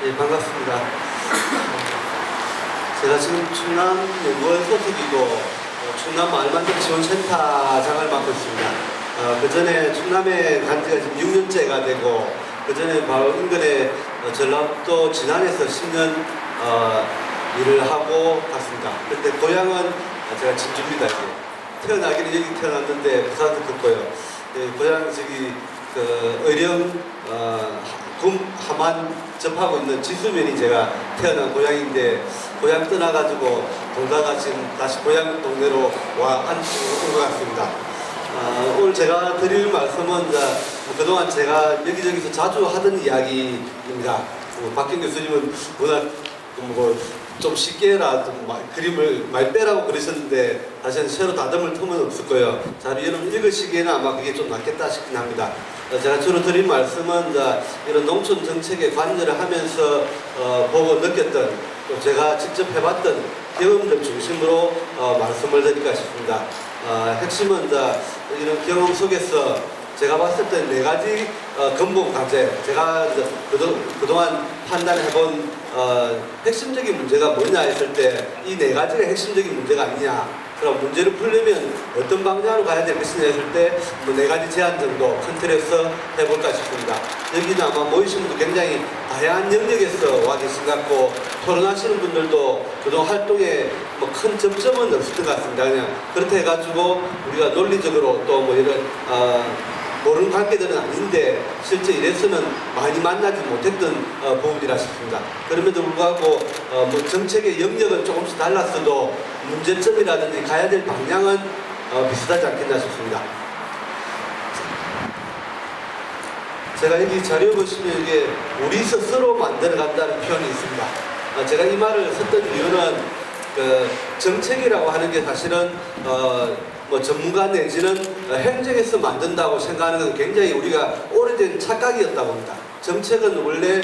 예, 반갑습니다. 제가 지금 충남 연구원 소속이고 충남 마을만족 지원센터장을 맡고 있습니다. 그 전에 충남에 간 지가 지금 6년째가 되고, 그 전에 바로 인근에 전라도 진안에서 10년 일을 하고 갔습니다. 그때 고향은 제가 진주입니다. 이제. 태어나기는 여기 태어났는데 부산에서 컸고요. 예, 고향 저기 의령 함안 접하고 있는 지수면이 제가 태어난 고향인데, 고향 떠나가지고 돌다가 지금 다시 고향 동네로 온 것 같습니다. 오늘 제가 드릴 말씀은 그동안 제가 여기저기서 자주 하던 이야기입니다. 박경 교수님은 워낙 좀 쉽게 해라, 그림을 많이 빼라고 그러셨는데, 다시는 새로 다듬을 틈은 없을 거예요. 자료 여러분 읽으시기에는 아마 그게 좀 낫겠다 싶긴 합니다. 제가 주로 드린 말씀은 이런 농촌 정책에 관여를 하면서 보고 느꼈던, 또 제가 직접 해봤던 경험들 중심으로 말씀을 드릴까 싶습니다. 핵심은 이런 경험 속에서 제가 봤을 때 4가지 근본 과제, 제가 그동안 판단해본 핵심적인 문제가 뭐냐 했을 때 이 4가지가 핵심적인 문제가 아니냐, 그럼 문제를 풀려면 어떤 방향으로 가야 될 것이냐 했을 때 4가지 제안 정도 큰 틀에서 해볼까 싶습니다. 여기는 아마 모이신 분도 굉장히 다양한 영역에서 와 계신 것 같고, 토론하시는 분들도 그동안 활동에 큰 접점은 없었던 것 같습니다. 그냥 그렇게 해가지고 우리가 논리적으로 또 이런 모르는 관계들은 아닌데 실제 이래서는 많이 만나지 못했던 부분이라 싶습니다. 그럼에도 불구하고 정책의 영역은 조금씩 달랐어도 문제점이라든지 가야 될 방향은 비슷하지 않겠나 싶습니다. 제가 여기 자료 보시면 이게 우리 스스로 만들어간다는 표현이 있습니다. 제가 이 말을 썼던 이유는 정책이라고 하는 게 사실은 전문가 내지는 행정에서 만든다고 생각하는 건 굉장히 우리가 오래된 착각이었다고 합니다. 정책은 원래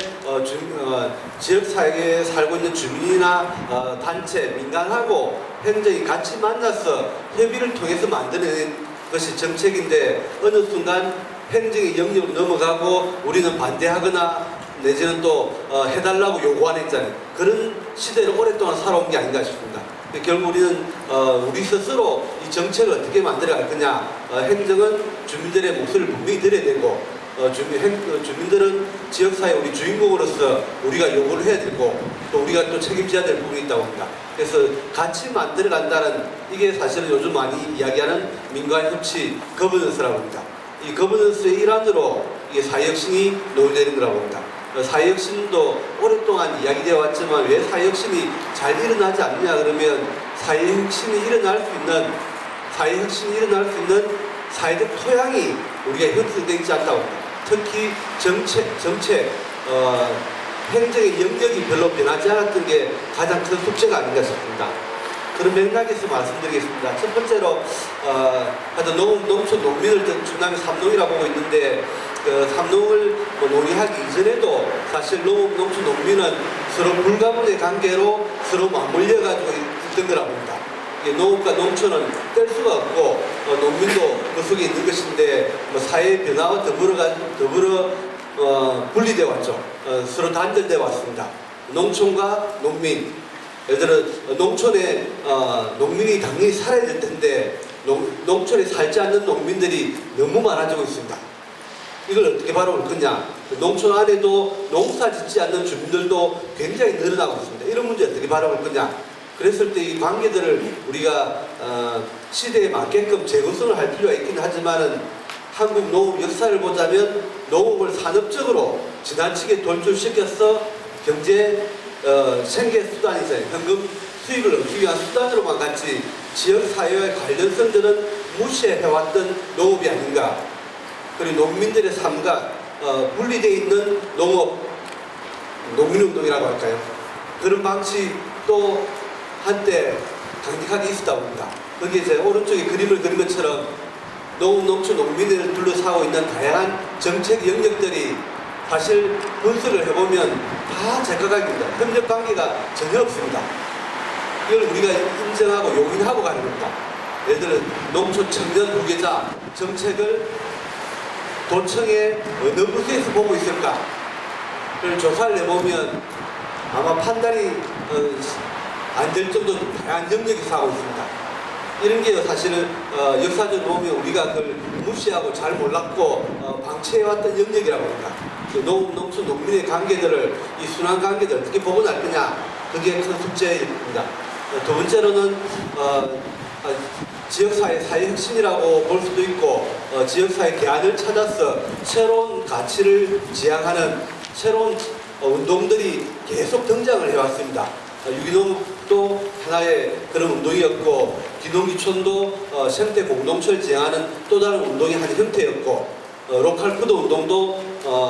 지역사회에 살고 있는 주민이나 단체, 민간하고 행정이 같이 만나서 협의를 통해서 만드는 것이 정책인데, 어느 순간 행정의 영역으로 넘어가고 우리는 반대하거나 내지는 또 해달라고 요구하는 있잖아요. 그런 시대를 오랫동안 살아온 게 아닌가 싶습니다. 결국 우리는 우리 스스로 이 정책을 어떻게 만들어갈 거냐, 행정은 주민들의 목소리를 분명히 들어야 되고, 주민들은 지역사회 우리 주인공으로서 우리가 요구를 해야 되고, 또 우리가 또 책임져야 될 부분이 있다고 합니다. 그래서 같이 만들어간다는, 이게 사실은 요즘 많이 이야기하는 민관협치 거버넌스라고 합니다. 이 거버넌스의 일환으로 이게 사회혁신이 논의되는 거라고 합니다. 사회혁신도 오랫동안 이야기되어 왔지만 왜 사회혁신이 잘 일어나지 않느냐 그러면, 사회혁신이 일어날 수 있는 사회적 토양이 우리가 형성되어 있지 않다고 합니다. 특히 정책, 행정의 영역이 별로 변하지 않았던 게 가장 큰 숙제가 아닌가 싶습니다. 그런 맥락에서 말씀드리겠습니다. 첫 번째로 하여튼 농촌 농민을 충남의 삼농이라고 보고 있는데, 삼농을 논의하기 이전에도 사실 농촌 농민은 서로 불가분의 관계로 서로 맞물려 가지고 있던 거라고 봅니다. 농업과 농촌은 뗄 수가 없고 농민도 그 속에 있는 것인데, 사회의 변화와 더불어 분리되어 왔죠. 서로 단절되어 왔습니다. 농촌과 농민, 예를 들어 농촌에 농민이 당연히 살아야 될 텐데 농촌에 살지 않는 농민들이 너무 많아지고 있습니다. 이걸 어떻게 바라볼 거냐, 농촌 안에도 농사 짓지 않는 주민들도 굉장히 늘어나고 있습니다. 이런 문제 어떻게 바라볼 거냐, 그랬을 때 이 관계들을 우리가 시대에 맞게끔 재구성을 할 필요가 있긴 하지만은, 한국 농업 역사를 보자면 농업을 산업적으로 지나치게 돌출시켜서 경제 생계 수단이잖아요. 현금 수익을 얻기 위한 수단으로만 같이 지역사회와의 관련성들은 무시해왔던 농업이 아닌가. 그리고 농민들의 삶과 분리되어 있는 농민운동이라고 할까요? 그런 방식이 또 한때 강력하게 있었다 봅니다. 거기에 제 오른쪽에 그림을 그린 것처럼 농촌 농민을 둘러싸고 있는 다양한 정책 영역들이 사실 분석을 해보면 다 제각각입니다. 협력 관계가 전혀 없습니다. 이걸 우리가 인정하고 용인하고 가는 겁니다. 예를 들어 농촌 청년 후계자 정책을 도청의 어느 부서에서 보고 있을까? 조사를 해보면 아마 판단이 안 될 정도로 다양한 영역에서 하고 있습니다. 이런 게 사실은 역사적으로 보면 우리가 그걸 무시하고 잘 몰랐고 방치해왔던 영역이라고 합니다. 농촌 농민의 관계들을 이 순환 관계들 어떻게 보고 날 거냐, 그게 큰 숙제입니다. 두 번째로는 지역사회 사회혁신이라고 볼 수도 있고 지역사회 개안을 찾아서 새로운 가치를 지향하는 새로운 운동들이 계속 등장을 해왔습니다. 유기농도 하나의 그런 운동이었고, 기농기촌도 생태 공동체를 지향하는 또 다른 운동의 한 형태였고, 로컬푸드 운동도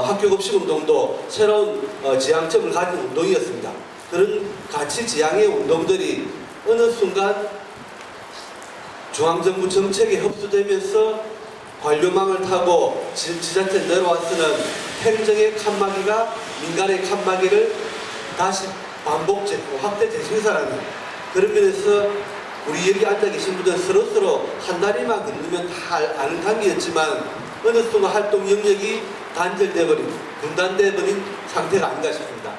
학교 급식 운동도 새로운 지향점을 가진 운동이었습니다. 그런 가치 지향의 운동들이 어느 순간 중앙정부 정책에 흡수되면서 관료망을 타고 지자체 내려와서는 행정의 칸막이가 민간의 칸막이를 다시 반복 확대 재생산하는 그런 면에서 우리 여기 앉아 계신 분들 서로 한 다리만 건너면 다 아는 관계였지만 어느 순간 활동 영역이 단절돼버린, 분단돼버린 상태가 아닌가 싶습니다.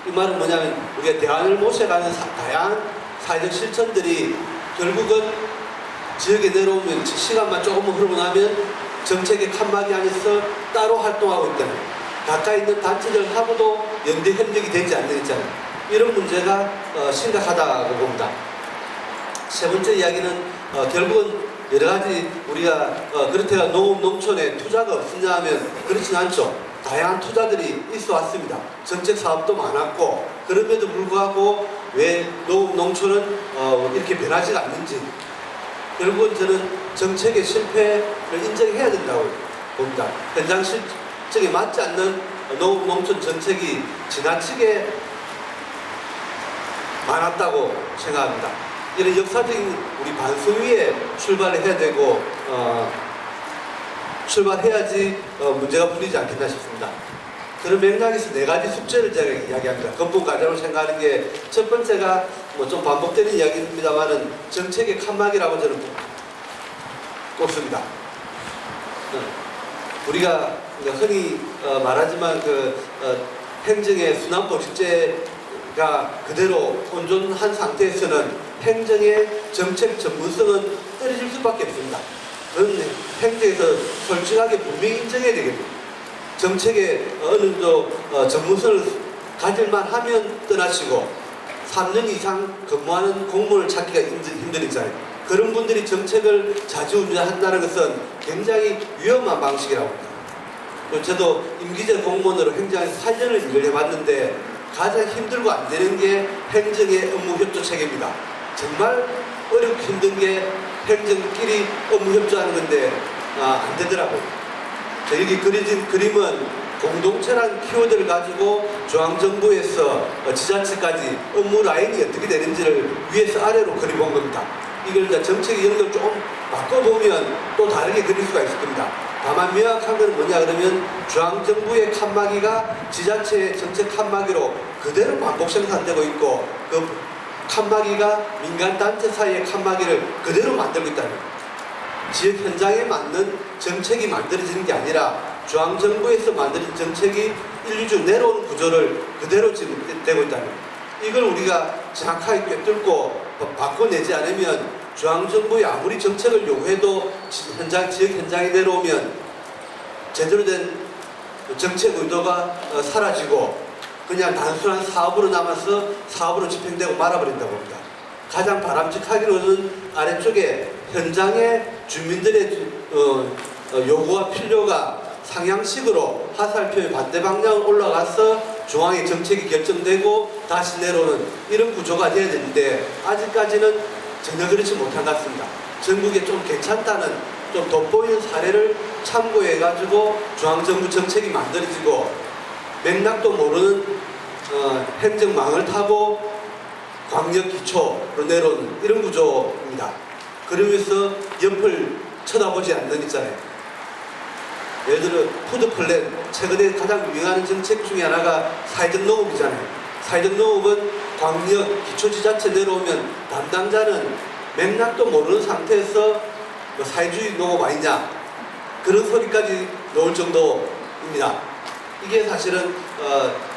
이 말은 뭐냐면 우리가 대안을 모셔가는 다양한 사회적 실천들이 결국은 지역에 내려오면 시간만 조금만 흐르고 나면 정책의 칸막이 안에서 따로 활동하고 있다는, 가까이 있는 단체들하고도 연대 협력이 되지 않는 있잖아요. 이런 문제가 심각하다고 봅니다. 세 번째 이야기는 결국은 여러 가지 우리가 그렇다가 농촌에 투자가 없었냐 하면 그렇진 않죠. 다양한 투자들이 있어 왔습니다. 정책 사업도 많았고, 그럼에도 불구하고 왜 농촌은 이렇게 변하지가 않는지, 결국은 저는 정책의 실패를 인정해야 된다고 봅니다. 현장 실정에 맞지 않는 농촌 정책이 지나치게 많았다고 생각합니다. 이런 역사적인 우리 반성 위에 출발을 해야 되고 출발해야지 문제가 풀리지 않겠나 싶습니다. 그런 맥락에서 네 가지 숙제를 제가 이야기합니다. 근본 과제로 생각하는 게 첫 번째가 뭐 좀 반복되는 이야기입니다만은 정책의 칸막이라고 저는 꼽습니다. 우리가 흔히 말하지만 행정의 순환법칙제가 그대로 온전한 상태에서는 행정의 정책 전문성은 떨어질 수밖에 없습니다. 그런 행정에서 솔직하게 분명히 인정해야 되겠죠. 정책에 어느 정도 전문성을 가질만 하면 떠나시고 3년 이상 근무하는 공무원을 찾기가 힘들잖아요. 그런 분들이 정책을 자주운전한다는 것은 굉장히 위험한 방식이라고 합니다. 저도 임기제 공무원으로 행정에서 8년을 일을 해봤는데 가장 힘들고 안 되는 게 행정의 업무 협조 체계입니다. 정말 어렵고 힘든 게 행정끼리 업무 협조하는 건데 안 되더라고요. 여기 그려진 그림은 공동체라는 키워드를 가지고 중앙정부에서 지자체까지 업무 라인이 어떻게 되는지를 위에서 아래로 그려본 겁니다. 이걸 이제 정책의 영역을 조금 바꿔보면 또 다르게 그릴 수가 있을 겁니다. 다만 명확한 건 뭐냐 그러면 중앙정부의 칸막이가 지자체의 정책 칸막이로 그대로 반복 생산되고 있고 그 칸막이가 민간단체 사이의 칸막이를 그대로 만들고 있다는 거예요. 지역 현장에 맞는 정책이 만들어지는 게 아니라 중앙정부에서 만들어진 정책이 인류적 내려오는 구조를 그대로 지금 되고 있다는 거예요. 이걸 우리가 정확하게 꿰뚫고 바꿔내지 않으면 중앙정부에 아무리 정책을 요구해도 지역 현장에 내려오면 제대로 된 정책 의도가 사라지고 그냥 단순한 사업으로 남아서 사업으로 집행되고 말아버린다고 합니다. 가장 바람직하기로는 아래쪽에 현장의 주민들의 요구와 필요가 상향식으로 하살표의 반대 방향으로 올라가서 중앙의 정책이 결정되고 다시 내려오는 이런 구조가 돼야 되는데 아직까지는 전혀 그렇지 못한 것 같습니다. 전국에 좀 괜찮다는 좀 돋보이는 사례를 참고해가지고 중앙정부 정책이 만들어지고 맥락도 모르는 행정망을 타고 광역 기초로 내려오는 이런 구조입니다. 그러면서 옆을 쳐다보지 않는 있잖아요. 예를 들어 푸드플랜, 최근에 가장 유행하는 정책 중에 하나가 사회적 농업이잖아요. 사회적 농업은 광역 기초지자체 내려오면 담당자는 맥락도 모르는 상태에서 뭐 사회주의 농업 아니냐 그런 소리까지 나올 정도입니다. 이게 사실은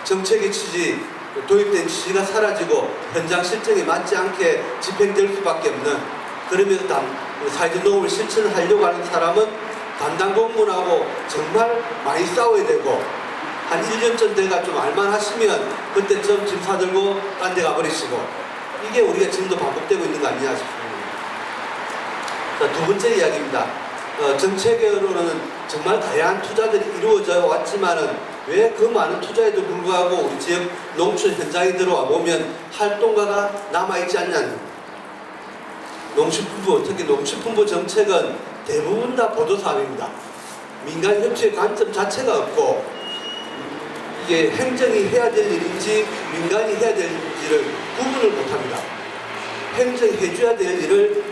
정책의 취지, 도입된 취지가 사라지고 현장 실정에 맞지 않게 집행될 수밖에 없는, 그러면서 사회적 노업을 실천하려고 하는 사람은 담당 공무원하고 정말 많이 싸워야 되고, 한 1년 전 돼가 좀 알만하시면 그때쯤 짐 사들고 딴 데 가버리시고, 이게 우리가 지금도 반복되고 있는 거 아니냐 싶습니다. 자, 두 번째 이야기입니다. 정책으로는 정말 다양한 투자들이 이루어져 왔지만은 왜 그 많은 투자에도 불구하고 우리 지역 농촌 현장에 들어와 보면 활동가가 남아있지 않냐는, 농식품부, 특히 농식품부 정책은 대부분 다 보도사업입니다. 민간 협치의 관점 자체가 없고, 이게 행정이 해야 될 일인지 민간이 해야 될 일인지를 구분을 못합니다. 행정이 해줘야 될 일을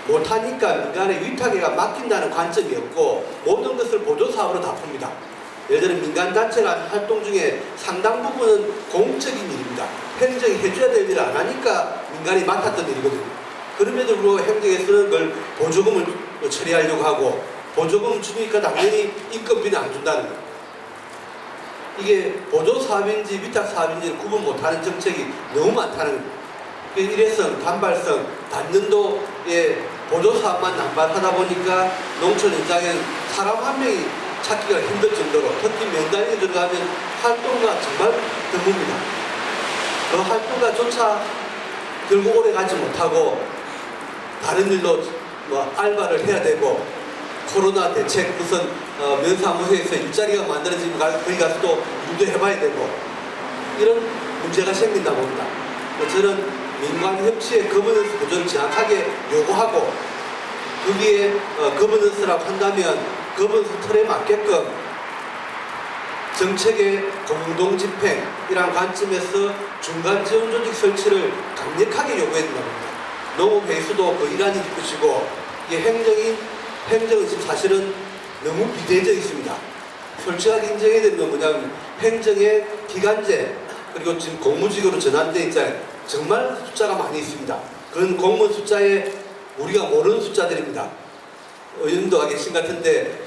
못하니까 민간의 위탁에가 맡긴다는 관점이 없고, 모든 것을 보도사업으로 다 풉니다. 예를 들어 민간단체가 하는 활동 중에 상당 부분은 공적인 일입니다. 행정이 해줘야 될 일을 안 하니까 민간이 맡았던 일이거든요. 그럼에도 불구하고 행정에서는 그걸 보조금을 처리하려고 하고, 보조금 주니까 당연히 인건비는 안 준다는 거예요. 이게 보조사업인지 위탁사업인지를 구분 못하는 정책이 너무 많다는 거예요. 일회성, 단발성, 단년도에 보조사업만 남발하다 보니까 농촌 현장엔 사람 한 명이 찾기가 힘들 정도로, 특히 명단에 들어가면 활동가 정말 드뭅니다. 그 활동가조차 결국 오래 가지 못하고 다른 일로 알바를 해야 되고, 코로나 대책 무슨 면사무소에서 일자리가 만들어지면 거기 가서 또 일도 해봐야 되고, 이런 문제가 생긴다 봅니다. 저는 민관협치의 거버넌스 구조를 정확하게 요구하고, 거기에 거버넌스라고 한다면 거버넌스 틀에 맞게끔 정책의 공동집행이란 관점에서 중간지원조직 설치를 강력하게 요구해야 된답니다. 농업회수도 그 일환일 것이고, 이게 행정은 지금 사실은 너무 비대해져 있습니다. 솔직하게 인정해야 되는 건 뭐냐면, 행정의 기간제, 그리고 지금 공무직으로 전환되어 있잖아요. 정말 숫자가 많이 있습니다. 그런 공무원 숫자에 우리가 모르는 숫자들입니다. 의원도 계신 것 같은데,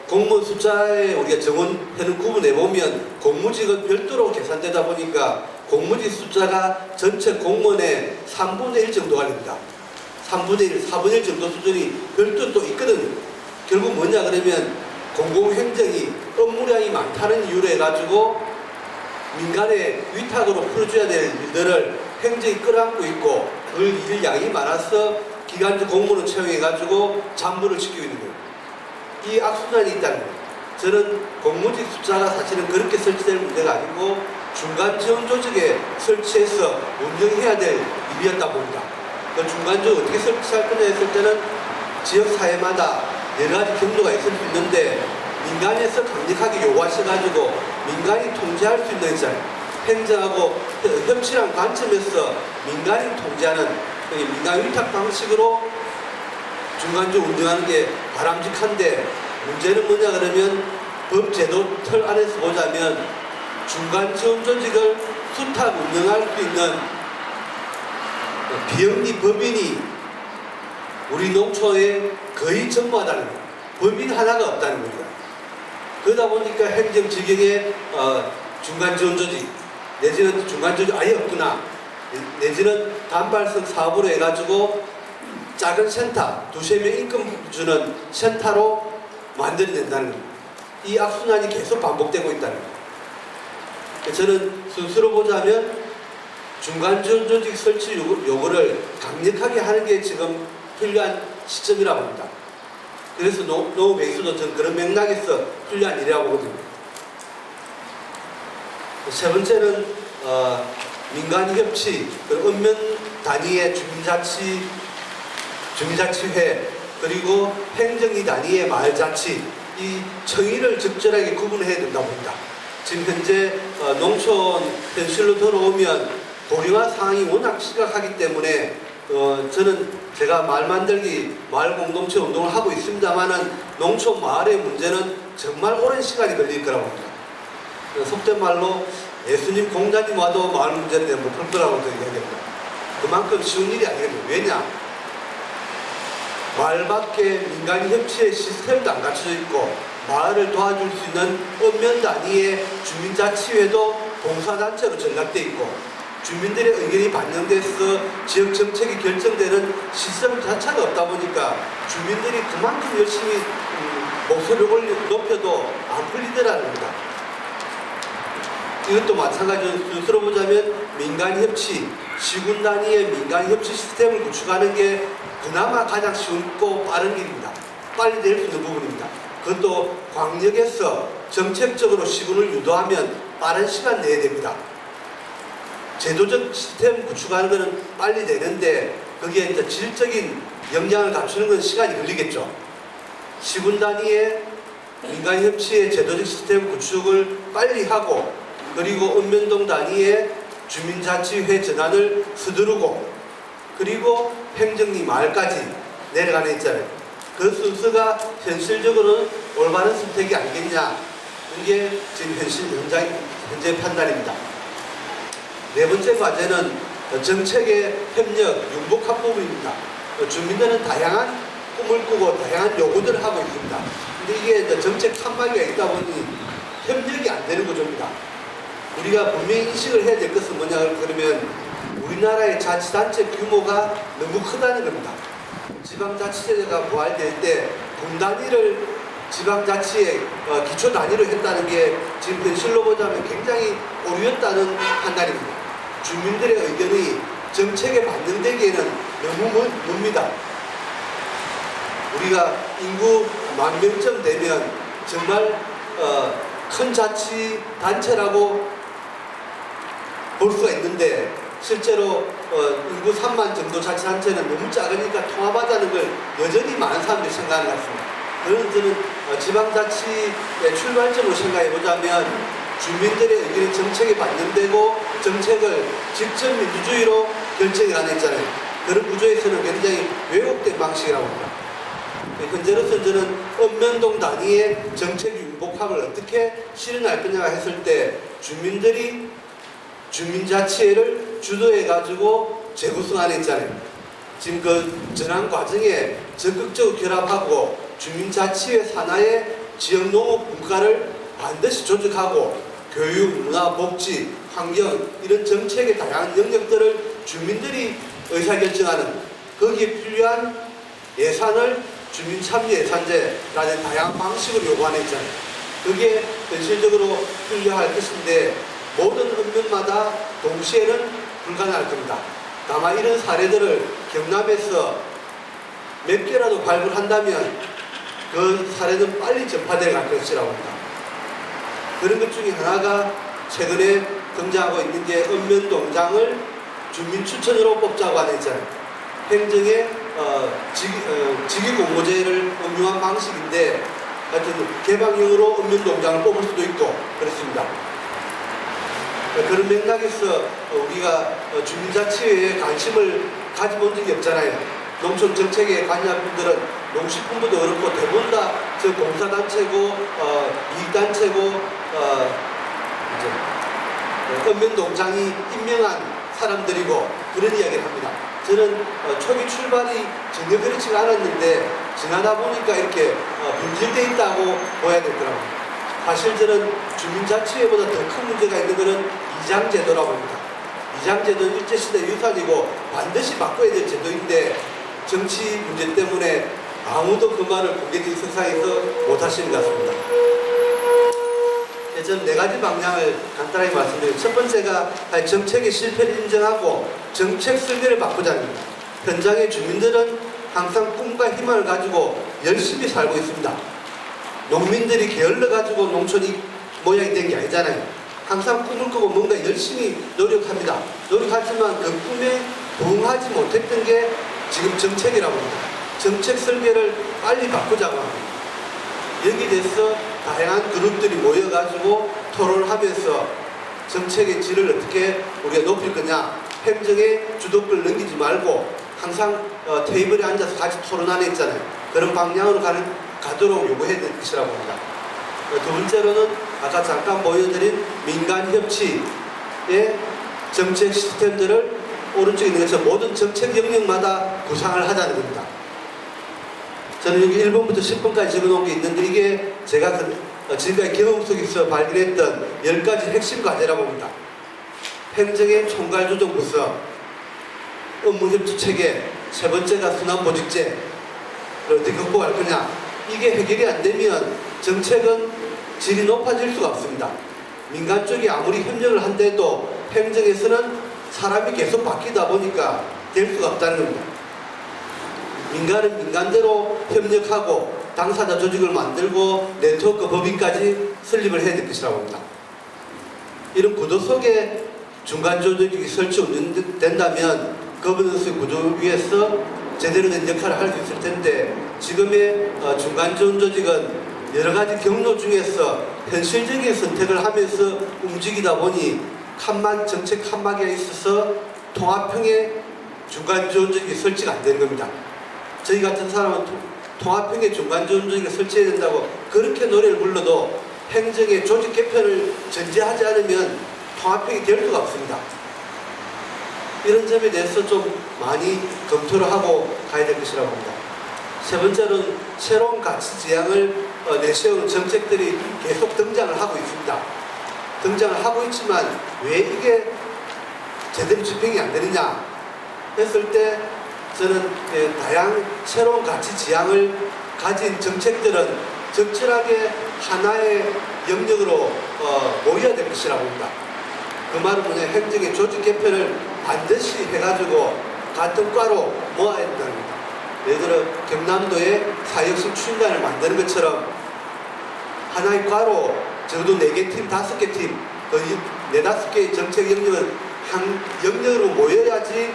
공무원 숫자에 우리가 정원해는 구분해보면 공무직은 별도로 계산되다 보니까 공무직 숫자가 전체 공무원의 3분의 1 정도가 됩니다. 3분의 1, 4분의 1 정도 수준이 별도 또 있거든요. 결국 뭐냐 그러면 공공행정이 업무량이 많다는 이유로 해가지고 민간의 위탁으로 풀어줘야 될 일들을 행정이 끌어안고 있고, 그 일 양이 많아서 기간제 공무원을 채용해가지고 잠부를 지키고 있는 거예요. 이 악순환이 있다는 거예요. 저는 공무직 숫자가 사실은 그렇게 설치될 문제가 아니고 중간 지원 조직에 설치해서 운영해야 될 일이었다 봅니다. 그 중간 지원 어떻게 설치할 거냐 했을 때는 지역 사회마다 여러 가지 경로가 있을 수 있는데, 민간에서 강력하게 요구하셔가지고 민간이 통제할 수 있는 있잖아요. 행정하고 협치란 관점에서 민간이 통제하는 민간 위탁 방식으로 중간적으로 운영하는 게 바람직한데, 문제는 뭐냐 그러면 법제도 틀 안에서 보자면 중간 지원 조직을 수탁 운영할 수 있는 비영리 법인이 우리 농촌에 거의 전무하다는 거예요. 법인 하나가 없다는 겁니다. 그러다 보니까 행정지경에 중간 지원 조직 내지는 중간 조직 아예 없구나, 내지는 단발성 사업으로 해가지고 작은 센터, 두세 명 인건 주는 센터로 만들어낸다는 겁니다. 이 악순환이 계속 반복되고 있다는 겁니다. 저는 순수로 보자면 중간지원 조직 설치 요구를 강력하게 하는 게 지금 필요한 시점이라고 봅니다. 그래서 농업회수도 저는 그런 맥락에서 필요한 일이라고 보거든요. 세 번째는 민간협치, 읍면 단위의 주민자치회, 그리고 행정위 단위의 마을자치, 이 청의를 적절하게 구분해야 된다고 봅니다. 지금 현재 농촌 현실로 돌아오면 고령화 상황이 워낙 심각하기 때문에 저는 제가 마을 만들기, 마을 공동체 운동을 하고 있습니다만은 농촌 마을의 문제는 정말 오랜 시간이 걸릴 거라고 봅니다. 속된 말로 예수님 공자님 와도 마을 문제는 못 풀 거라고 이야기합니다. 그만큼 쉬운 일이 아니거든요. 왜냐? 마을 밖에 민간 협치의 시스템도 안 갖춰져 있고, 마을을 도와줄 수 있는 읍면 단위의 주민자치회도 봉사단체로 전락돼 있고 주민들의 의견이 반영돼서 지역 정책이 결정되는 시스템 자체가 없다 보니까 주민들이 그만큼 열심히 목소리를 높여도 안 풀리더라는 겁니다. 이것도 마찬가지로 순서로 보자면 민간협치, 시군 단위의 민간협치 시스템을 구축하는 게 그나마 가장 쉽고 빠른 길입니다. 빨리 될 수 있는 부분입니다. 그것도 광역에서 정책적으로 시군을 유도하면 빠른 시간 내에 됩니다. 제도적 시스템 구축하는 것은 빨리 되는데 거기에 이제 질적인 역량을 갖추는 건 시간이 걸리겠죠. 시군 단위의 민간협치의 제도적 시스템 구축을 빨리 하고 그리고 읍면동 단위의 주민자치회 전환을 서두르고 그리고 행정리 마을까지 내려가는 있잖아요. 그 순서가 현실적으로는 올바른 선택이 아니겠냐. 이게 지금 현재 판단입니다. 네 번째 과제는 정책의 협력, 융복합 부분입니다. 주민들은 다양한 꿈을 꾸고 다양한 요구들을 하고 있습니다. 근데 이게 정책 칸막이가 있다 보니 협력이 안 되는 구조입니다. 우리가 분명히 인식을 해야 될 것은 뭐냐 그러면 우리나라의 자치단체 규모가 너무 크다는 겁니다. 지방자치제가 부활될 때 군 단위를 지방자치의 기초 단위로 했다는 게 지금 현실로 보자면 굉장히 오류였다는 판단입니다. 주민들의 의견이 정책에 반영되기에는 너무 멉니다. 우리가 인구 10,000명쯤 되면 정말 큰 자치단체라고 볼 수가 있는데 실제로 인구 3만 정도 자치단체는 너무 작으니까 통합하자는 걸 여전히 많은 사람들이 생각하는 것 같습니다. 그런 저는 지방자치의 출발점으로 생각해보자면 주민들의 의견이 정책에 반영되고 정책을 직접 민주주의로 결정이 가능했잖아요. 그런 구조에서는 굉장히 왜곡된 방식이라고 합니다. 현재로서 저는 읍면동 단위의 정책 융복합을 어떻게 실현할 거냐 했을 때 주민들이 주민자치회를 주도해가지고 재구성하는 있잖아요. 지금 그 전환 과정에 적극적으로 결합하고 주민자치회 산하의 지역농업 분과를 반드시 조직하고 교육, 문화, 복지, 환경 이런 정책의 다양한 영역들을 주민들이 의사결정하는 거기에 필요한 예산을 주민참여예산제라는 다양한 방식으로 요구하는 있잖아요. 그게 현실적으로 필요할 것인데 모든 읍면마다 동시에는 불가능할 겁니다. 다만 이런 사례들을 경남에서 몇 개라도 발굴한다면 그 사례는 빨리 전파될 것이라고 합니다. 그런 것 중에 하나가 최근에 등장하고 있는 게 읍면동장을 주민추천으로 뽑자고 하는 있잖아요. 행정의 직위공모제를 응용한 방식인데 하여튼 개방형으로 읍면동장을 뽑을 수도 있고 그렇습니다. 그런 맥락에서 우리가 주민자치회에 관심을 가져본 적이 없잖아요. 농촌 정책에 관여한 분들은 농식품부도 그렇고 대부분 다 저 공사단체고 이익단체고 이제 읍면동장이 임명한 사람들이고 그런 이야기를 합니다. 저는 초기 출발이 전혀 그렇지가 않았는데 지나다 보니까 이렇게 분질되어 있다고 보아야 되더라고요. 사실 저는 주민자치회보다 더 큰 문제가 있는 것은 이장제도라고 합니다. 이장제도는 일제시대 유산이고 반드시 바꿔야 될 제도인데 정치 문제 때문에 아무도 그 말을 공개적인 세상에서 못하시는 것 같습니다. 저는 네 가지 방향을 간단하게 말씀드리면 첫 번째가 정책의 실패를 인정하고 정책 설계를 바꾸자는 겁니다. 현장의 주민들은 항상 꿈과 희망을 가지고 열심히 살고 있습니다. 농민들이 게을러 가지고 농촌이 모양이 된 게 아니잖아요. 항상 꿈을 꾸고 뭔가 열심히 노력합니다. 노력하지만 그 꿈에 부응하지 못했던 게 지금 정책이라고 합니다. 정책 설계를 빨리 바꾸자고 합니다. 여기에 대해서 다양한 그룹들이 모여가지고 토론을 하면서 정책의 질을 어떻게 우리가 높일 거냐, 행정의 주도권을 넘기지 말고 항상 테이블에 앉아서 같이 토론하는 있잖아요. 그런 방향으로 가도록 요구해야 될 것이라고 합니다. 두 번째로는 아까 잠깐 보여드린 민간협치의 정책 시스템들을 오른쪽에 있는 것처럼 모든 정책 영역마다 구상을 하자는 겁니다. 저는 여기 1번부터 10번까지 적어놓은 게 있는데 이게 제가 지금까지 경험 속에서 발견했던 10가지 핵심 과제라고 봅니다. 행정의 총괄조정부서, 업무협조체계, 세 번째가 순환보직제, 어떻게 극복할 거냐. 이게 해결이 안 되면 정책은 질이 높아질 수가 없습니다. 민간 쪽이 아무리 협력을 한데도 행정에서는 사람이 계속 바뀌다 보니까 될 수가 없다는 겁니다. 민간은 민간대로 협력하고 당사자 조직을 만들고 네트워크 법인까지 설립을 해야 될 것이라고 봅니다. 이런 구도 속에 중간 조직이 설치된다면 거버넌스 구조 위에서 제대로 된 역할을 할 수 있을 텐데 지금의 중간 조직은 여러 가지 경로 중에서 현실적인 선택을 하면서 움직이다 보니 정책 칸막이에 있어서 통합형의 중간 조직이 설치가 안 되는 겁니다. 저희 같은 사람은 통합형의 중간 조직을 설치해야 된다고 그렇게 노래를 불러도 행정의 조직 개편을 전제하지 않으면 통합형이 될 수가 없습니다. 이런 점에 대해서 좀 많이 검토를 하고 가야 될 것이라고 봅니다. 세 번째로는 새로운 가치 지향을 내세우는 정책들이 계속 등장을 하고 있습니다. 등장을 하고 있지만 왜 이게 제대로 집행이 안 되느냐 했을 때 저는 다양한 새로운 가치 지향을 가진 정책들은 적절하게 하나의 영역으로 모여야 될 것이라고 봅니다. 그 말은 뭐냐, 행정의 조직 개편을 반드시 해가지고 같은 과로 모아야 된다는 겁니다. 예를 들어 경남도에 사역식 추진단을 만드는 것처럼 하나의 과로 적어도 4개 팀, 5개 팀, 거의 4, 5개의 정책 영역은 한 영역으로 모여야지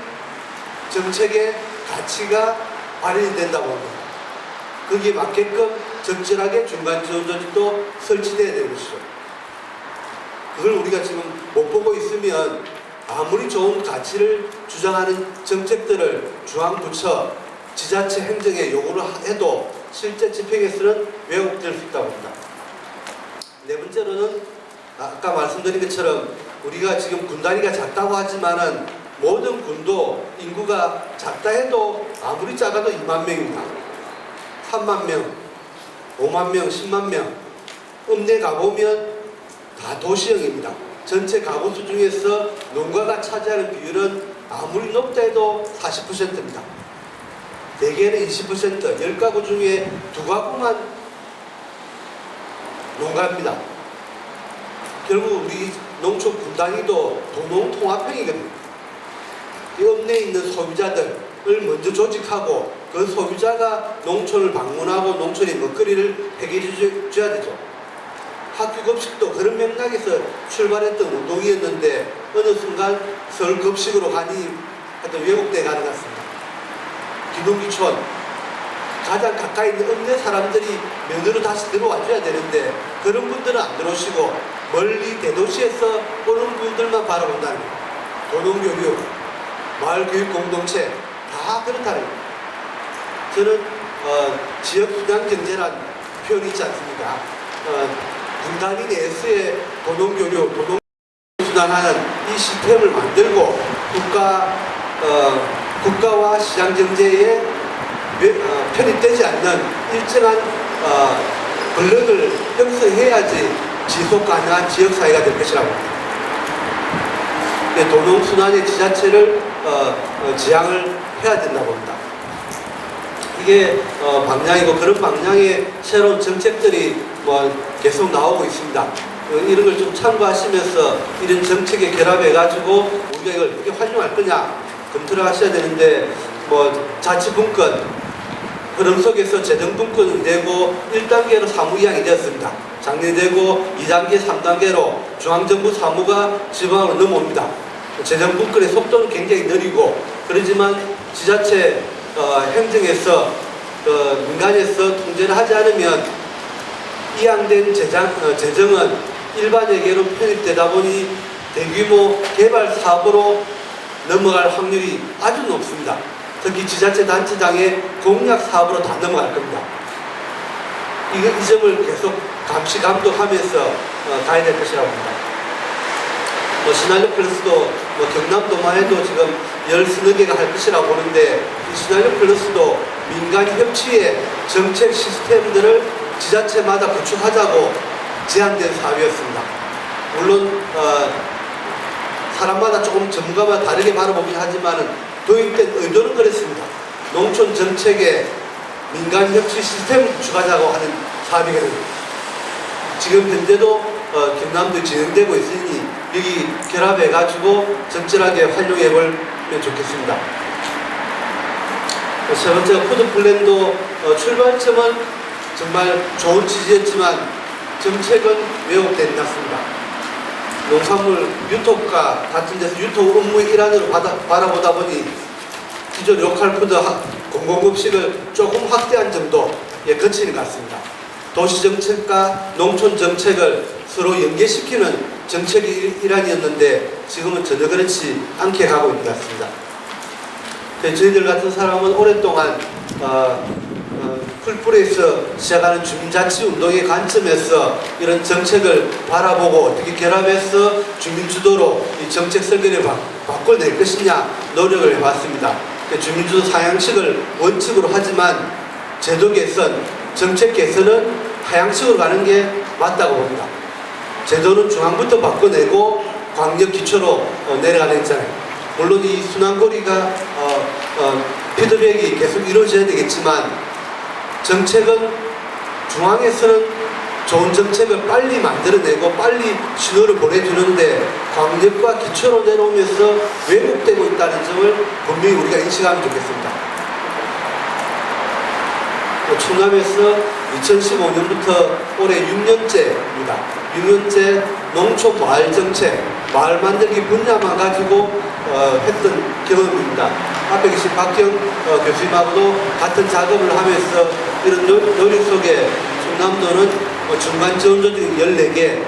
정책의 가치가 발현이 된다고 합니다. 거기에 맞게끔 적절하게 중간 조직도 설치되어야 되는 것이죠. 그걸 우리가 지금 못 보고 있으면 아무리 좋은 가치를 주장하는 정책들을 중앙부처, 지자체 행정에 요구를 해도 실제 집행에서는 왜곡될 수 있다고 봅니다. 네 번째로는 아까 말씀드린 것처럼 우리가 지금 군 단위가 작다고 하지만은 모든 군도 인구가 작다 해도 아무리 작아도 2만 명입니다. 3만 명, 5만 명, 10만 명. 읍내 가보면 다 도시형입니다. 전체 가구수 중에서 농가가 차지하는 비율은 아무리 높다 해도 40%입니다. 대개는 20%, 10가구 중에 2가구만 농가입니다. 결국 우리 농촌 군 단위도 도농통합형이거든요. 이 읍내에 있는 소비자들을 먼저 조직하고 그 소비자가 농촌을 방문하고 농촌의 먹거리를 해결해 줘야 되죠. 학교급식도 그런 맥락에서 출발했던 운동이었는데 어느 순간 서울급식으로 가니 하여튼 왜곡돼 가는 것 같습니다. 기농기촌 가장 가까이 있는 읍내 사람들이 면으로 다시 들어와 줘야 되는데 그런 분들은 안 들어오시고 멀리 대도시에서 오는 분들만 바라본다는 거예요. 도농교육, 마을교육공동체 다 그렇다는 거예요. 저는 지역수단경제란 표현이 있지 않습니까? 군 단위 내에서의 도농교육, 도농수단하는 이 시스템을 만들고 국가와 시장경제에 편입되지 않는 일정한 권력을 형성해야지 지속 가능한 지역사회가 될 것이라고 합니다. 도농순환의 지자체를 지향을 해야 된다고 합니다. 이게 방향이고 그런 방향의 새로운 정책들이 계속 나오고 있습니다. 이런 걸 좀 참고하시면서 이런 정책에 결합해가지고 우리가 이걸 어떻게 활용할 거냐 검토를 하셔야 되는데 자치분권 흐름 속에서 재정분권은 되고 1단계로 사무이양이 되었습니다. 장려되고 2단계, 3단계로 중앙정부 사무가 지방으로 넘어옵니다. 재정분권의 속도는 굉장히 느리고 그러지만 지자체 행정에서 민간에서 통제를 하지 않으면 이양된 재정은 일반에게로 편입되다 보니 대규모 개발 사업으로 넘어갈 확률이 아주 높습니다. 특히 지자체 단체장의 공약 사업으로 다 넘어갈 겁니다. 이 점을 계속 감시 감독하면서 가야 될 것이라고 봅니다. 시나리오 플러스도 경남도만 해도 지금 10수너 개가 할 것이라고 보는데 이 시나리오 플러스도 민간 협치의 정책 시스템들을 지자체마다 구축하자고 제안된 사업이었습니다. 물론 사람마다 조금 전문가마다 다르게 바라보긴 하지만 도입된 의도는 그랬습니다. 농촌 정책의 민간 협치 시스템을 구축하자고 하는 사업이거든요. 지금 현재도 경남도에 진행되고 있으니 여기 결합해가지고 적절하게 활용해보면 좋겠습니다. 세 번째가 푸드 플랜도 출발점은 정말 좋은 취지였지만 정책은 왜곡된 것 같습니다. 농산물 유통과 같은 데서 유통 업무의 일환으로 바라보다 보니 기존 로컬 푸드 공공급식을 조금 확대한 정도에 그치는 것 같습니다. 도시정책과 농촌정책을 서로 연계시키는 정책의 일환이었는데 지금은 전혀 그렇지 않게 가고 있는 것 같습니다. 저희들 같은 사람은 오랫동안 풀뿌리에서 시작하는 주민자치운동의 관점에서 이런 정책을 바라보고 어떻게 결합해서 주민주도로 이 정책 설계를 바꿔낼 것이냐 노력을 해봤습니다. 주민주도 상향식을 원칙으로 하지만 제도 개선, 정책 개선은 하향식으로 가는 게 맞다고 봅니다. 제도는 중앙부터 바꿔내고 광역 기초로 내려가는 있잖아요. 물론 이 순환고리가 피드백이 계속 이루어져야 되겠지만 정책은 중앙에서는 좋은 정책을 빨리 만들어내고 빨리 신호를 보내주는데 광역과 기초로 내려오면서 왜곡되고 있다는 점을 분명히 우리가 인식하면 좋겠습니다. 충남에서 2015년부터 올해 6년째입니다. 6년째 농촌 마을 정책, 마을 만들기 분야만 가지고 했던 경험입니다. 앞에 계신 박경 교수님하고도 같은 작업을 하면서 이런 노력 속에 충남도는 중간 지원조직 14개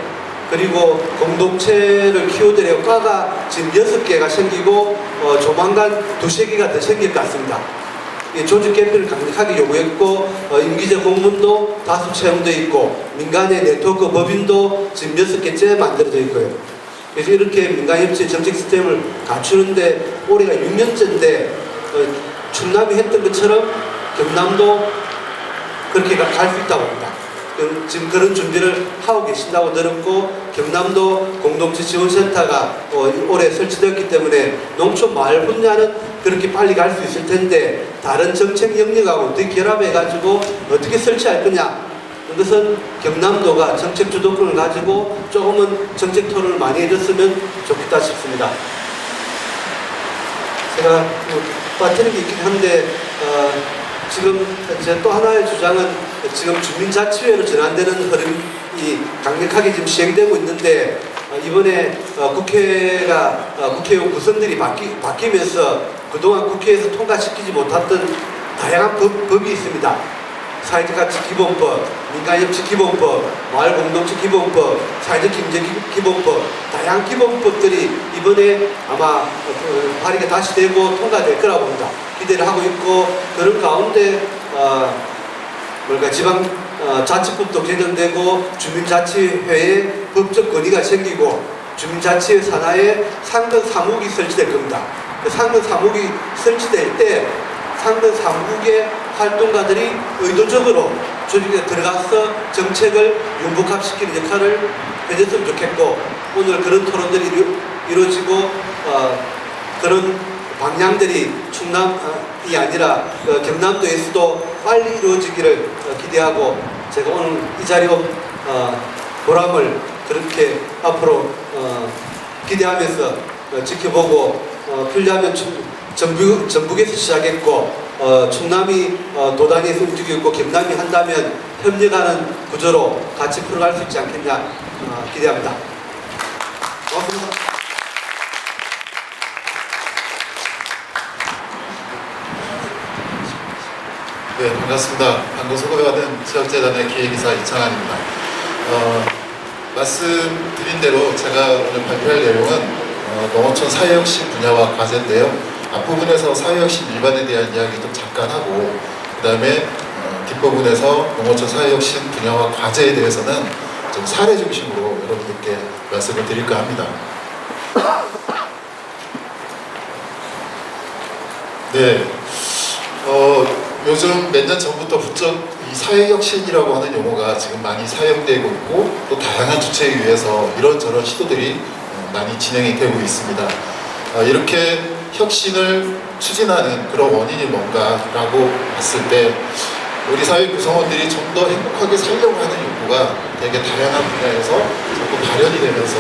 그리고 공동체를 키워드려 과가 지금 6개가 생기고 조만간 2~3개가 더 생길 것 같습니다. 조직 개편을 강력하게 요구했고 임기제 공문도 다수 채용되어 있고 민간의 네트워크 법인도 지금 6개째 만들어져 있고요. 그래서 이렇게 민간협치 정책 시스템을 갖추는데 올해가 6년째인데 충남이 했던 것처럼 경남도 그렇게 갈 수 있다고 봅니다. 지금 그런 준비를 하고 계신다고 들었고 경남도 공동체 지원센터가 올해 설치되었기 때문에 농촌 마을 분야는 그렇게 빨리 갈 수 있을 텐데 다른 정책 영역하고 어떻게 결합해가지고 어떻게 설치할 거냐 이것은 경남도가 정책 주도권을 가지고 조금은 정책 토론을 많이 해줬으면 좋겠다 싶습니다. 제가 빠뜨린 게 있긴 한데 지금 제 또 하나의 주장은 지금 주민자치회로 전환되는 흐름이 강력하게 지금 시행되고 있는데 이번에 국회의원 구성들이 바뀌면서 그동안 국회에서 통과시키지 못했던 다양한 법이 있습니다. 사회적가치기본법, 민간협치기본법, 마을공동체기본법, 사회적경제기본법 다양한 기본법들이 이번에 아마 발의가 다시 되고 통과될 거라고 봅니다. 기대를 하고 있고 그런 가운데 지방 자치법도 개정되고 주민자치회의 법적 권위가 생기고 주민자치회 산하에 상근 사무국이 설치될 겁니다. 그 상근 사무국이 설치될 때 상근 사무국의 활동가들이 의도적으로 조직에 들어가서 정책을 융복합시키는 역할을 해줬으면 좋겠고 오늘 그런 토론들이 이루어지고 그런 방향들이 충남이 아니라 경남도에서도 빨리 이루어지기를 기대하고 제가 오늘 이 자리로 보람을 그렇게 앞으로 기대하면서 지켜보고 필요하면 전북에서 시작했고 충남이 도단에서 움직이고 경남이 한다면 협력하는 구조로 같이 풀어갈 수 있지 않겠냐 기대합니다. 고맙습니다. 네, 반갑습니다. 방금 소개받은 지역재단의 기획이사 이창환입니다. 말씀드린 대로 제가 오늘 발표할 내용은 농어촌 사회혁신 분야와 과제인데요. 앞부분에서 사회혁신 일반에 대한 이야기 좀 잠깐 하고 그 다음에 뒷부분에서 농어촌 사회혁신 분야와 과제에 대해서는 좀 사례 중심으로 여러분들께 말씀을 드릴까 합니다. 네, 요즘 몇 년 전부터 부쩍 이 사회혁신이라고 하는 용어가 지금 많이 사용되고 있고 또 다양한 주체에 의해서 이런저런 시도들이 많이 진행이 되고 있습니다. 이렇게 혁신을 추진하는 그런 원인이 뭔가라고 봤을 때 우리 사회 구성원들이 좀 더 행복하게 살려고 하는 욕구가 되게 다양한 분야에서 자꾸 발현이 되면서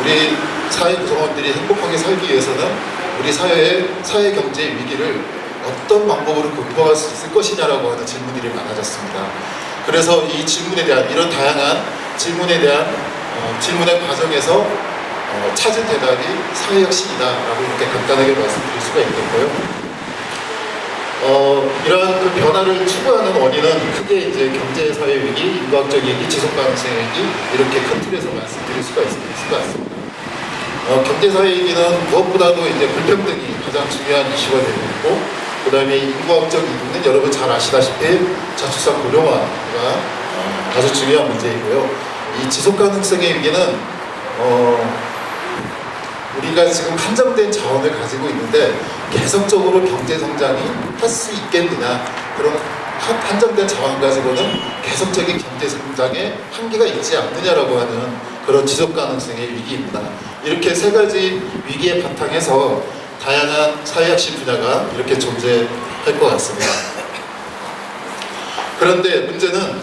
우리 사회 구성원들이 행복하게 살기 위해서는 우리 사회 경제 위기를 어떤 방법으로 극복할 수 있을 것이냐라고 하는 질문들이 많아졌습니다. 그래서 이 질문에 대한 이런 다양한 질문에 대한 질문의 과정에서 찾은 대답이 사회혁신이다라고 이렇게 간단하게 말씀드릴 수가 있겠고요. 이러한 그 변화를 추구하는 원인은 크게 이제 경제 사회 위기, 인과학적 위기, 지속 가능성 위기 이렇게 큰 틀에서 말씀드릴 수가 있을 것 같습니다. 경제 사회 위기는 무엇보다도 이제 불평등이 가장 중요한 이슈가 되고 있고, 그다음에 인과학적 위기는 여러분 잘 아시다시피 저출산 고령화가 아주 중요한 문제이고요. 이 지속 가능성의 위기는 우리가 지금 한정된 자원을 가지고 있는데 계속적으로 경제 성장이 할 수 있겠느냐, 그런 한정된 자원 가지고는 계속적인 경제 성장에 한계가 있지 않느냐라고 하는 그런 지속 가능성의 위기입니다. 이렇게 세 가지 위기의 바탕에서 다양한 사회혁신 분야가 이렇게 존재할 것 같습니다. 그런데 문제는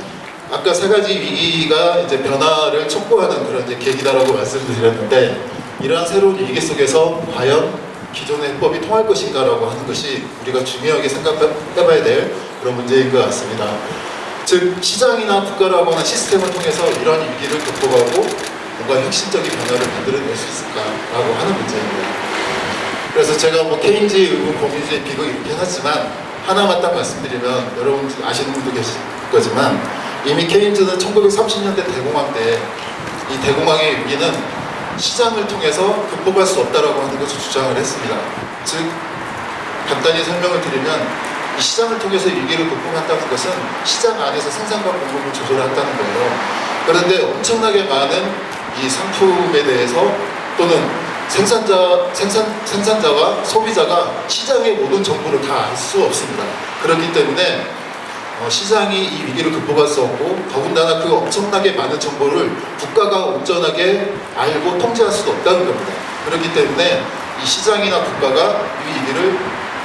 아까 세 가지 위기가 이제 변화를 촉구하는 그런 이제 계기다라고 말씀드렸는데, 이러한 새로운 위기 속에서 과연 기존의 해법이 통할 것인가라고 하는 것이 우리가 중요하게 생각해봐야 될 그런 문제인 것 같습니다. 즉 시장이나 국가라고 하는 시스템을 통해서 이러한 위기를 극복하고 뭔가 혁신적인 변화를 만들어낼 수 있을까라고 하는 문제입니다. 그래서 제가 뭐 케인즈 의문 공유주의 비극 이렇게 해놨지만 하나만 딱 말씀드리면 여러분 아시는 분도 계실 거지만, 이미 케인즈는 1930년대 대공황 때 이 대공황의 위기는 시장을 통해서 극복할 수 없다라고 하는 것을 주장을 했습니다. 즉 간단히 설명을 드리면 이 시장을 통해서 위기를 극복한다는 것은 시장 안에서 생산과 공급을 조절한다는 거예요. 그런데 엄청나게 많은 이 상품에 대해서 또는 생산자와 소비자가 시장의 모든 정보를 다 알 수 없습니다. 그렇기 때문에 시장이 이 위기를 극복할 수 없고, 더군다나 그 엄청나게 많은 정보를 국가가 온전하게 알고 통제할 수도 없다는 겁니다. 그렇기 때문에 이 시장이나 국가가 이 위기를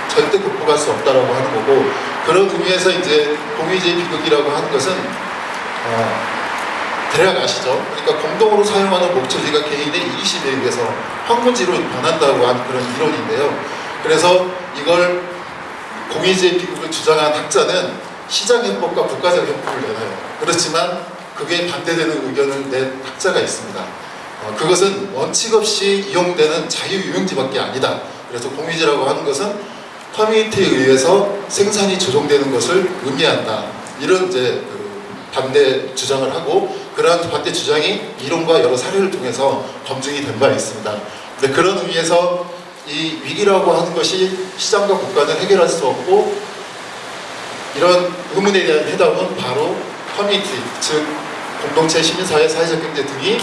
절대 극복할 수 없다라고 하는 거고, 그런 의미에서 이제 공유주의 비극이라고 하는 것은 대략 아시죠? 그러니까 공동으로 사용하는 목소리가 개인의 이기심에 의해서 황무지로 변한다고 하는 그런 이론인데요. 그래서 이걸 공유주의 비극을 주장한 학자는 시장 해법과 국가적 해법을 내놔요. 그렇지만 그게 반대되는 의견을 낸 학자가 있습니다. 그것은 원칙 없이 이용되는 자유유용지밖에 아니다. 그래서 공유주의라고 하는 것은 커뮤니티에 의해서 생산이 조정되는 것을 의미한다. 이런 이제 반대 주장을 하고, 그러한 반대 주장이 이론과 여러 사례를 통해서 검증이 된 바 있습니다. 근데 그런 의미에서 이 위기라고 하는 것이 시장과 국가는 해결할 수 없고, 이런 의문에 대한 해답은 바로 커뮤니티, 즉 공동체, 시민사회, 사회적 경제 등이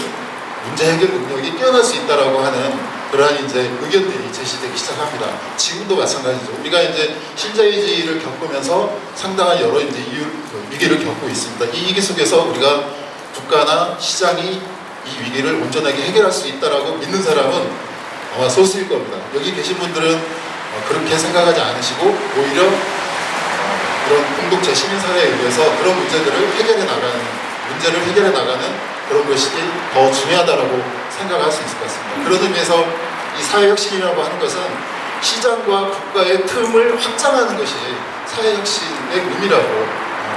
문제 해결 능력이 뛰어날 수 있다라고 하는 그러한 이제 의견들이 제시되기 시작합니다. 지금도 마찬가지죠. 우리가 이제 신자유주의를 겪으면서 상당한 여러 이제 위기를 겪고 있습니다. 이 위기 속에서 우리가 국가나 시장이 이 위기를 온전하게 해결할 수 있다라고 믿는 사람은 아마 소수일 겁니다. 여기 계신 분들은 그렇게 생각하지 않으시고 오히려 그런 공동체 시민사회에 의해서 그런 문제를 해결해 나가는 그런 것이 더 중요하다라고 생각할 수 있을 것 같습니다. 그런 의미에서 이 사회혁신이라고 하는 것은 시장과 국가의 틈을 확장하는 것이 사회혁신의 의미라고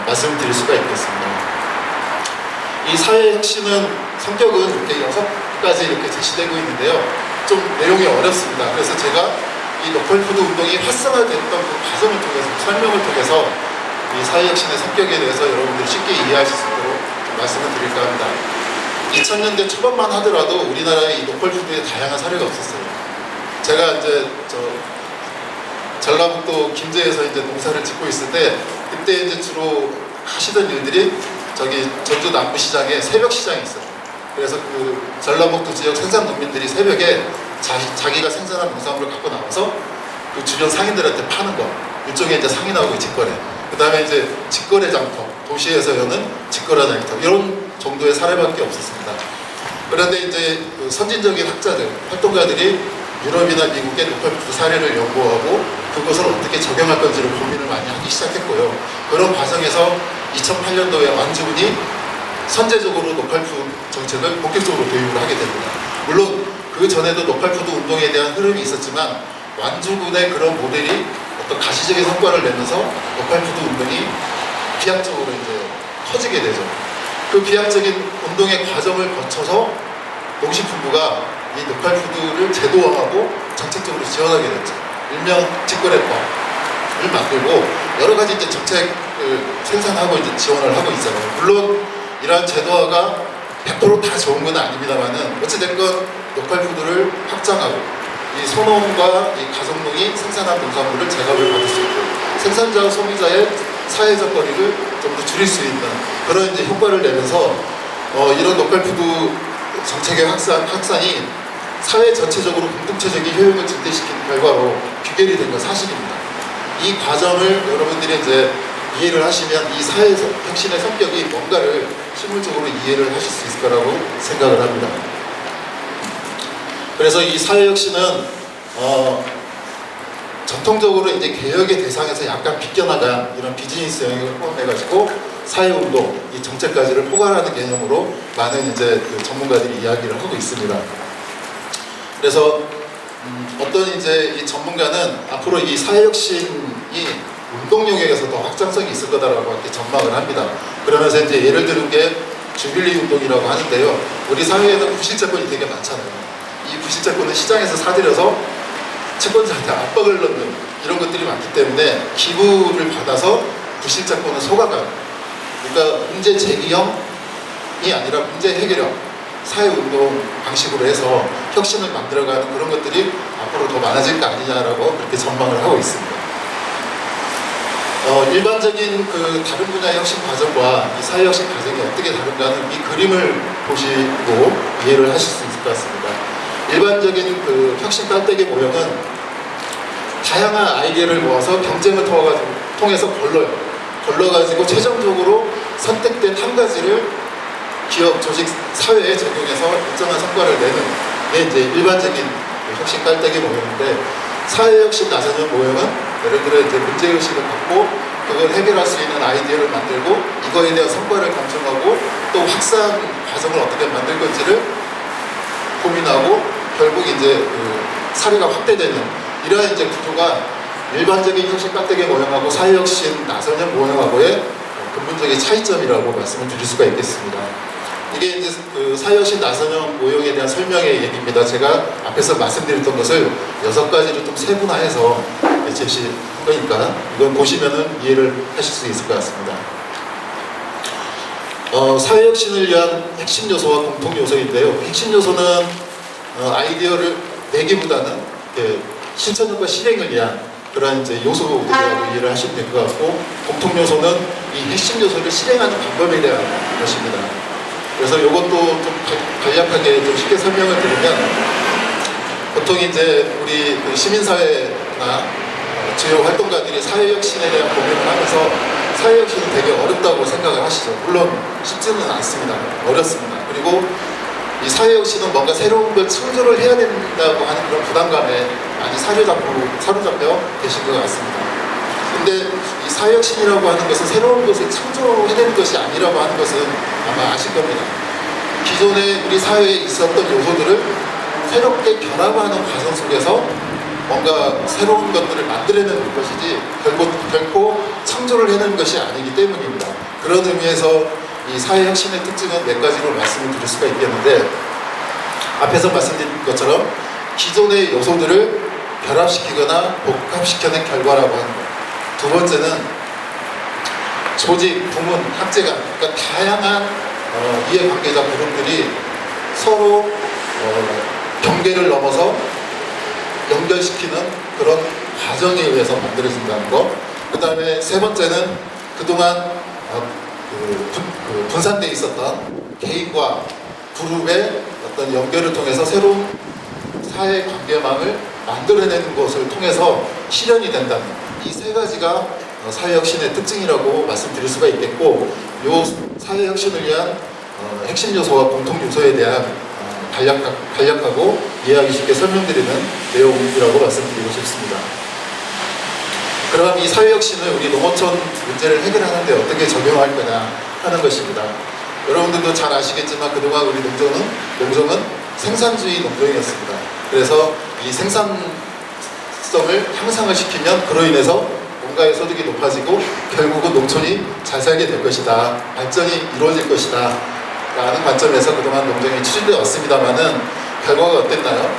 말씀드릴 수가 있겠습니다. 이 사회혁신은 성격은 이렇게 6가지 이렇게 제시되고 있는데요. 좀 내용이 어렵습니다. 그래서 제가 이 노펄푸드 운동이 활성화됐던 그 과정을 통해서, 설명을 통해서 이 사회혁신의 성격에 대해서 여러분들이 쉽게 이해하실 수 있도록 말씀을 드릴까 합니다. 2000년대 초반만 하더라도 우리나라에 이 노펄푸드의 다양한 사례가 없었어요. 제가 이제 전라북도 김제에서 이제 농사를 짓고 있을 때, 그때 이제 주로 하시던 일들이 저기 전주 남부시장에 새벽 시장이 있어요. 그래서 그 전라북도 지역 생산 농민들이 새벽에 자기가 생산한 농산물을 갖고 나와서 그 주변 상인들한테 파는 거, 이쪽에 이제 상인하고 직거래. 그 다음에 이제 직거래 장터, 도시에서 여는 직거래 장터 이런 정도의 사례밖에 없었습니다. 그런데 이제 그 선진적인 학자들, 활동가들이 유럽이나 미국의 노팔푸드 사례를 연구하고 그것을 어떻게 적용할 건지를 고민을 많이 하기 시작했고요. 그런 과정에서 2008년도에 완주군이 선제적으로 노팔푸드 정책을 본격적으로 도입을 하게 됩니다. 물론 그 전에도 노팔푸드 운동에 대한 흐름이 있었지만 완주군의 그런 모델이 어떤 가시적인 성과를 내면서 노팔푸드 운동이 비약적으로 이제 커지게 되죠. 그 비약적인 운동의 과정을 거쳐서 농식품부가 이 노팔푸드를 제도화하고 정책적으로 지원하게 됐죠. 일명 직거래법을 만들고 여러 가지 이제 정책을 생산하고 이제 지원을 하고 있잖아요. 물론 이러한 제도화가 100%다 좋은 건 아닙니다만은 어찌됐건 노팔푸드를 확장하고 이 소농과 이 가성농이 생산한 농산물을 제값을 받을 수 있고 생산자와 소비자의 사회적 거리를 좀 더 줄일 수 있는 그런 이제 효과를 내면서 이런 노팔푸드 정책의 확산이 사회 전체적으로 공동체적인 효용을 증대시킨 결과로 귀결이 된 건 사실입니다. 이 과정을 여러분들이 이제 이해를 하시면 이 사회 혁신의 성격이 뭔가를 실물적으로 이해를 하실 수 있을 거라고 생각을 합니다. 그래서 이 사회 혁신은 전통적으로 이제 개혁의 대상에서 약간 비껴나간 이런 비즈니스 영역을 포함해가지고 사회운동, 이 정책까지를 포괄하는 개념으로 많은 이제 그 전문가들이 이야기를 하고 있습니다. 그래서 어떤 이제 이 전문가는 앞으로 이 사회혁신이 운동 영역에서 더 확장성이 있을 거다라고 이렇게 전망을 합니다. 그러면서 이제 예를 드는 게 주빌리 운동이라고 하는데요. 우리 사회에는 부실채권이 되게 많잖아요. 이 부실채권은 시장에서 사들여서 채권자한테 압박을 넣는 이런 것들이 많기 때문에 기부를 받아서 부실채권을 속아가요. 그러니까 문제 제기형이 아니라 문제 해결형 사회운동 방식으로 해서 혁신을 만들어가는 그런 것들이 앞으로 더 많아질 거 아니냐라고 그렇게 전망을 하고 있습니다. 일반적인 그 다른 분야의 혁신 과정과 이 사회혁신 과정이 어떻게 다른가는 이 그림을 보시고 이해를 하실 수 있을 것 같습니다. 일반적인 그 혁신 깔때기 모형은 다양한 아이디어를 모아서 경쟁을 통해서 걸러가지고 최종적으로 선택된 한 가지를 기업, 조직, 사회에 적용해서 일정한 성과를 내는 게 이제 일반적인 혁신 깔때기 모형인데 사회혁신 나서는 모형은 예를 들어 이제 문제의식을 갖고 그걸 해결할 수 있는 아이디어를 만들고 이거에 대한 성과를 검증하고 또 확산 과정을 어떻게 만들 건지를 고민하고 결국 이제 그 사례가 확대되는 이러한 이제 구조가 일반적인 혁신 깔때기 모형하고 사회혁신 나선형 모형하고의 근본적인 차이점이라고 말씀을 드릴 수가 있겠습니다. 이게 이제 그 사회혁신 나선형 모형에 대한 설명의 얘기입니다. 제가 앞에서 말씀드렸던 것을 6가지로 좀 세분화해서 제시한 거니까 이건 보시면은 이해를 하실 수 있을 것 같습니다. 사회혁신을 위한 핵심 요소와 공통 요소인데요. 핵심 요소는 아이디어를 내기보다는 실천과 실행을 위한 그런 이제 요소라고 이해를 하시면 될 것 같고 공통 요소는 이 핵심 요소를 실행하는 방법에 대한 것입니다. 그래서 이것도 좀 간략하게 좀 쉽게 설명을 드리면 보통 이제 우리 그 시민사회나 주요 활동가들이 사회혁신에 대한 고민을 하면서 사회혁신은 되게 어렵다고 생각을 하시죠. 물론 쉽지는 않습니다. 어렵습니다. 그리고 이 사회혁신은 뭔가 새로운 걸 창조를 해야 된다고 하는 그런 부담감에 많이 사로잡혀 계신 것 같습니다. 근데 이 사회혁신이라고 하는 것은 새로운 것을 창조해내는 것이 아니라고 하는 것은 아마 아실 겁니다. 기존에 우리 사회에 있었던 요소들을 새롭게 결합하는 과정 속에서 뭔가 새로운 것들을 만들어내는 것이지 결코 창조를 해내는 것이 아니기 때문입니다. 그런 의미에서 이 사회혁신의 특징은 몇 가지로 말씀을 드릴 수가 있겠는데 앞에서 말씀드린 것처럼 기존의 요소들을 결합시키거나 복합시켜낸 결과라고 하는 것. 두 번째는 조직, 부문, 학제간 그러니까 다양한 이해관계자 그룹들이 서로 경계를 넘어서 연결시키는 그런 과정에 의해서 만들어진다는 것. 그 다음에 세 번째는 그동안 분산되어 있었던 개인과 그룹의 어떤 연결을 통해서 새로운 사회 관계망을 만들어내는 것을 통해서 실현이 된다는 이 세 가지가 사회혁신의 특징이라고 말씀드릴 수가 있겠고, 이 사회혁신을 위한 핵심 요소와 공통 요소에 대한 간략하고 이해하기 쉽게 설명드리는 내용이라고 말씀드리고 싶습니다. 그럼 이 사회혁신을 우리 농어촌 문제를 해결하는데 어떻게 적용할 거냐 하는 것입니다. 여러분들도 잘 아시겠지만 그동안 우리 농정은 생산주의 농정이었습니다. 그래서 이 생산성을 향상을 시키면 그로 인해서 농가의 소득이 높아지고 결국은 농촌이 잘 살게 될 것이다, 발전이 이루어질 것이다 라는 관점에서 그동안 농정이 추진되어 왔습니다만은 결과가 어땠나요?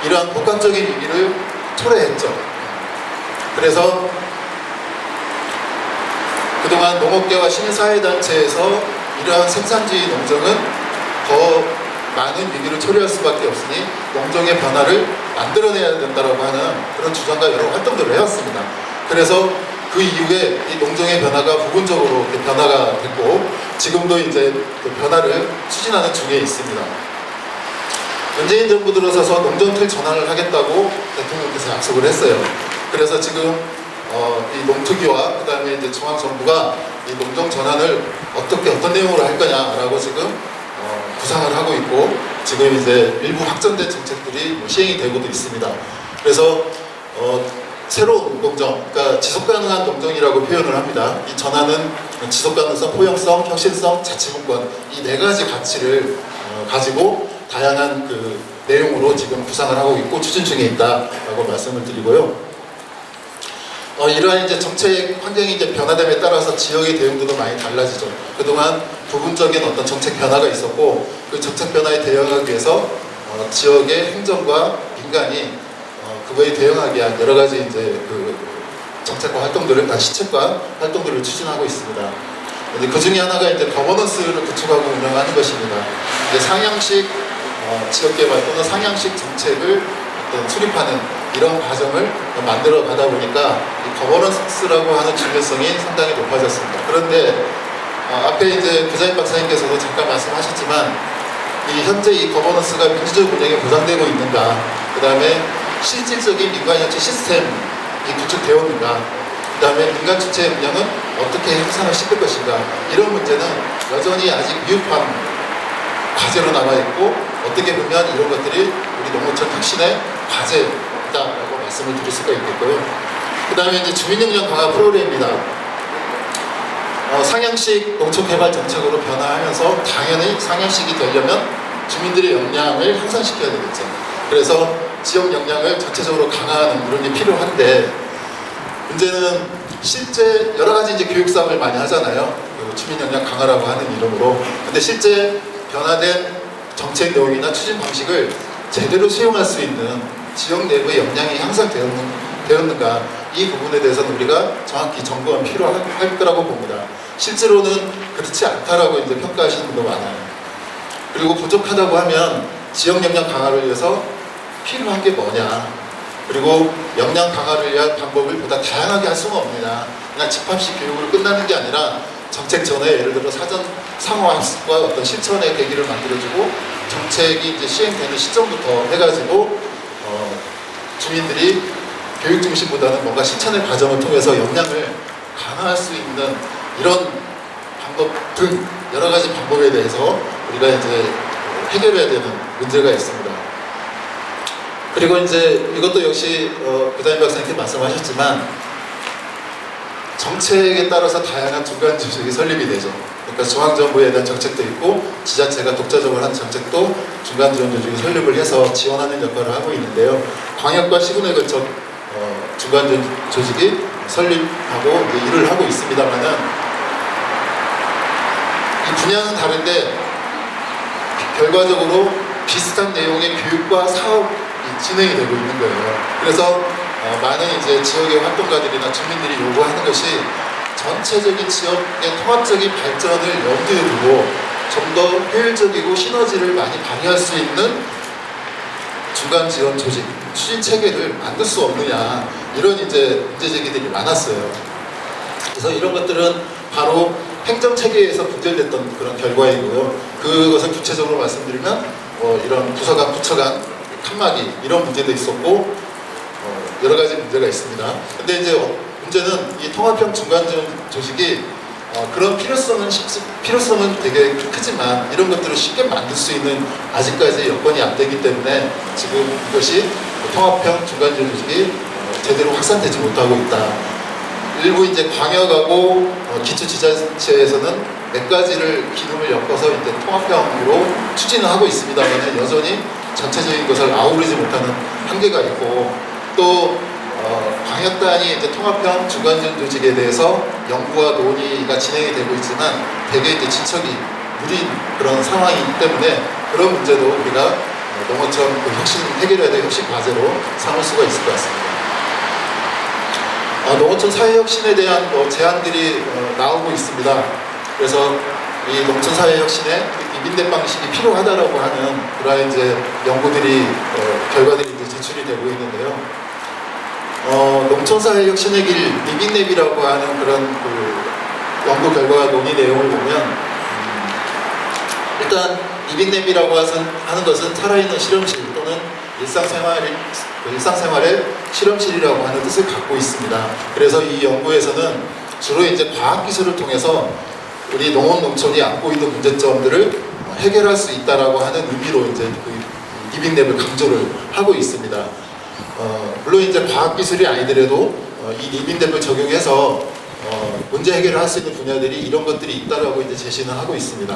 이러한 복합적인 위기를 초래했죠. 그래서 그동안 농업계와 시민사회단체에서 이러한 생산주의 농정은 더 많은 위기를 초래할 수밖에 없으니 농정의 변화를 만들어내야 된다고 하는 그런 주장과 여러 활동들을 해왔습니다. 그래서 그 이후에 이 농정의 변화가 부분적으로 이렇게 변화가 됐고 지금도 이제 그 변화를 추진하는 중에 있습니다. 문재인 정부 들어서서 농정틀 전환을 하겠다고 대통령께서 약속을 했어요. 그래서 지금 이 농특위와 그 다음에 이제 중앙정부가 이 농정 전환을 어떤 내용으로 할 거냐라고 지금 구상을 하고 있고 지금 이제 일부 확정된 정책들이 시행이 되고도 있습니다. 그래서 새로운 농정, 그러니까 지속가능한 농정이라고 표현을 합니다. 이 전환은 지속가능성, 포용성, 혁신성, 자치분권 이 네 가지 가치를 가지고 다양한 그 내용으로 지금 구상을 하고 있고 추진 중에 있다라고 말씀을 드리고요. 이러한 이제 정책 환경이 이제 변화됨에 따라서 지역의 대응도 많이 달라지죠. 그동안 부분적인 어떤 정책 변화가 있었고 그 정책 변화에 대응하기 위해서 지역의 행정과 민간이 그거에 대응하기 위한 여러 가지 이제 그 정책과 활동들을, 시책과 활동들을 추진하고 있습니다. 그 중에 하나가 이제 거버넌스를 구축하고 운영하는 것입니다. 이제 상향식 지역개발 또는 상향식 정책을 수립하는 이런 과정을 만들어 가다 보니까 이 거버넌스라고 하는 중요성이 상당히 높아졌습니다. 그런데 앞에 이제 교장님 박사님께서도 잠깐 말씀하셨지만 이 현재 이 거버넌스가 민주적 운영에 보장되고 있는가, 그 다음에 실질적인 민간협치 시스템이 구축되었는가, 그 다음에 민간 주체의 운영은 어떻게 향상을 시킬 것인가, 이런 문제는 여전히 아직 미흡한 과제로 남아있고 어떻게 보면 이런 것들이 우리 농어촌 혁신의 과제다라고 말씀을 드릴 수가 있겠고요. 그 다음에 이제 주민역량 강화 프로그램입니다. 상향식 농촌개발 정책으로 변화하면서 당연히 상향식이 되려면 주민들의 역량을 향상시켜야 되겠죠. 그래서 지역 역량을 전체적으로 강화하는 그런 게 필요한데 문제는 실제 여러 가지 이제 교육 사업을 많이 하잖아요. 주민 역량 강화라고 하는 이름으로. 근데 실제 변화된 정책 내용이나 추진 방식을 제대로 수용할 수 있는 지역 내부의 역량이 향상되었는가, 이 부분에 대해서는 우리가 정확히 점검이 필요할 거라고 봅니다. 실제로는 그렇지 않다라고 이제 평가하시는 분도 많아요. 그리고 부족하다고 하면 지역 역량 강화를 위해서 필요한 게 뭐냐, 그리고 역량 강화를 위한 방법을 보다 다양하게 할 수가 없느냐, 그냥 집합식 교육으로 끝나는 게 아니라 정책 전에 예를 들어 사전 상호학습과 어떤 실천의 계기를 만들어주고 정책이 이제 시행되는 시점부터 해가지고 주민들이 교육 중심보다는 뭔가 실천의 과정을 통해서 역량을 강화할 수 있는 이런 방법 등 여러 가지 방법에 대해서 우리가 이제 해결해야 되는 문제가 있습니다. 그리고 이제 이것도 역시 교장님 박사님께 말씀하셨지만 정책에 따라서 다양한 중간 조직이 설립이 되죠. 그러니까 중앙정부에 대한 정책도 있고 지자체가 독자적으로 한 정책도 중간 지원 조직이 설립을 해서 지원하는 역할을 하고 있는데요. 광역과 시군에 걸쳐 중간 지원 조직이 설립하고 이제 일을 하고 있습니다만은 이 분야는 다른데 결과적으로 비슷한 내용의 교육과 사업이 진행이 되고 있는 거예요. 그래서 많은 이제 지역의 활동가들이나 주민들이 요구하는 것이 전체적인 지역의 통합적인 발전을 염두에 두고 좀 더 효율적이고 시너지를 많이 발휘할 수 있는 중간 지원 조직, 추진 체계를 만들 수 없느냐, 이런 이제 문제 제기들이 많았어요. 그래서 이런 것들은 바로 행정 체계에서 분절됐던 그런 결과이고요. 그것을 구체적으로 말씀드리면 이런 부서 간 부처 간 칸막이 이런 문제도 있었고 여러 가지 문제가 있습니다. 근데 이제 문제는 이 통합형 중간 조직이 그런 필요성은 되게 크지만 이런 것들을 쉽게 만들 수 있는 아직까지 여건이 안 되기 때문에 지금 이것이 통합형 중간 조직이 제대로 확산되지 못하고 있다. 일부 이제 광역하고 기초지자체에서는 몇 가지를 기능을 엮어서 이제 통합형으로 추진을 하고 있습니다만 여전히 전체적인 것을 아우르지 못하는 한계가 있고 또 광역단위 이제 통합형 중간전 조직에 대해서 연구와 논의가 진행이 되고 있지만 대개 이제 진척이 무린 그런 상황이기 때문에 그런 문제도 우리가 농어촌 해결해야 될 혁신 과제로 삼을 수가 있을 것 같습니다. 농어촌 사회혁신에 대한 제안들이 나오고 있습니다. 그래서 이 농촌 사회혁신에 이민대 방식이 필요하다라고 하는 그러한 이제 연구들이 결과들이 이제 제출이 되고 있는데요. 농촌사회혁신의 길 리빙랩이라고 하는 그런 그 연구 결과 논의 내용을 보면 일단 리빙랩이라고 하는 것은 살아있는 실험실 또는 일상생활의 실험실이라고 하는 뜻을 갖고 있습니다. 그래서 이 연구에서는 주로 이제 과학기술을 통해서 우리 농촌이 안고 있는 문제점들을 해결할 수 있다라고 하는 의미로 이제 그 리빙랩을 강조를 하고 있습니다. 물론 이제 과학기술이 아니더라도 이 리빙랩을 적용해서 문제 해결을 할 수 있는 분야들이 이런 것들이 있다라고 이제 제시는 하고 있습니다.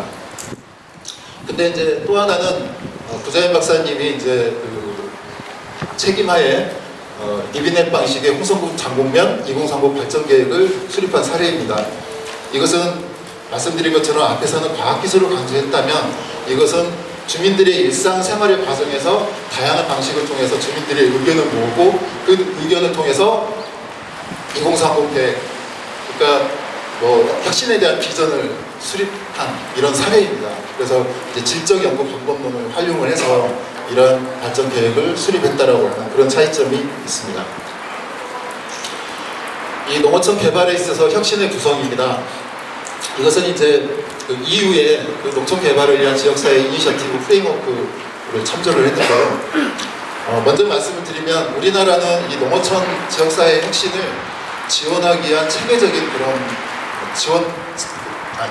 근데 이제 또 하나는 구자현 박사님이 이제 그 책임하에 리빙랩 방식의 홍성군 장곡면 2030 발전 계획을 수립한 사례입니다. 이것은 말씀드린 것처럼 앞에서는 과학기술을 강조했다면 이것은 주민들의 일상생활의 과정에서 다양한 방식을 통해서 주민들의 의견을 모으고 그 의견을 통해서 2030 계획, 그러니까 혁신에 대한 비전을 수립한 이런 사례입니다. 그래서 이제 질적 연구 방법론을 활용을 해서 이런 발전 계획을 수립했다라고 하는 그런 차이점이 있습니다. 이 농어촌 개발에 있어서 혁신의 구성입니다. 이것은 이제 그 이후에 그 농촌 개발을 위한 지역사회 이니셔티브 프레임워크를 참조를 했는데요. 먼저 말씀을 드리면 우리나라는 이 농어촌 지역사회 혁신을 지원하기 위한 체계적인 그런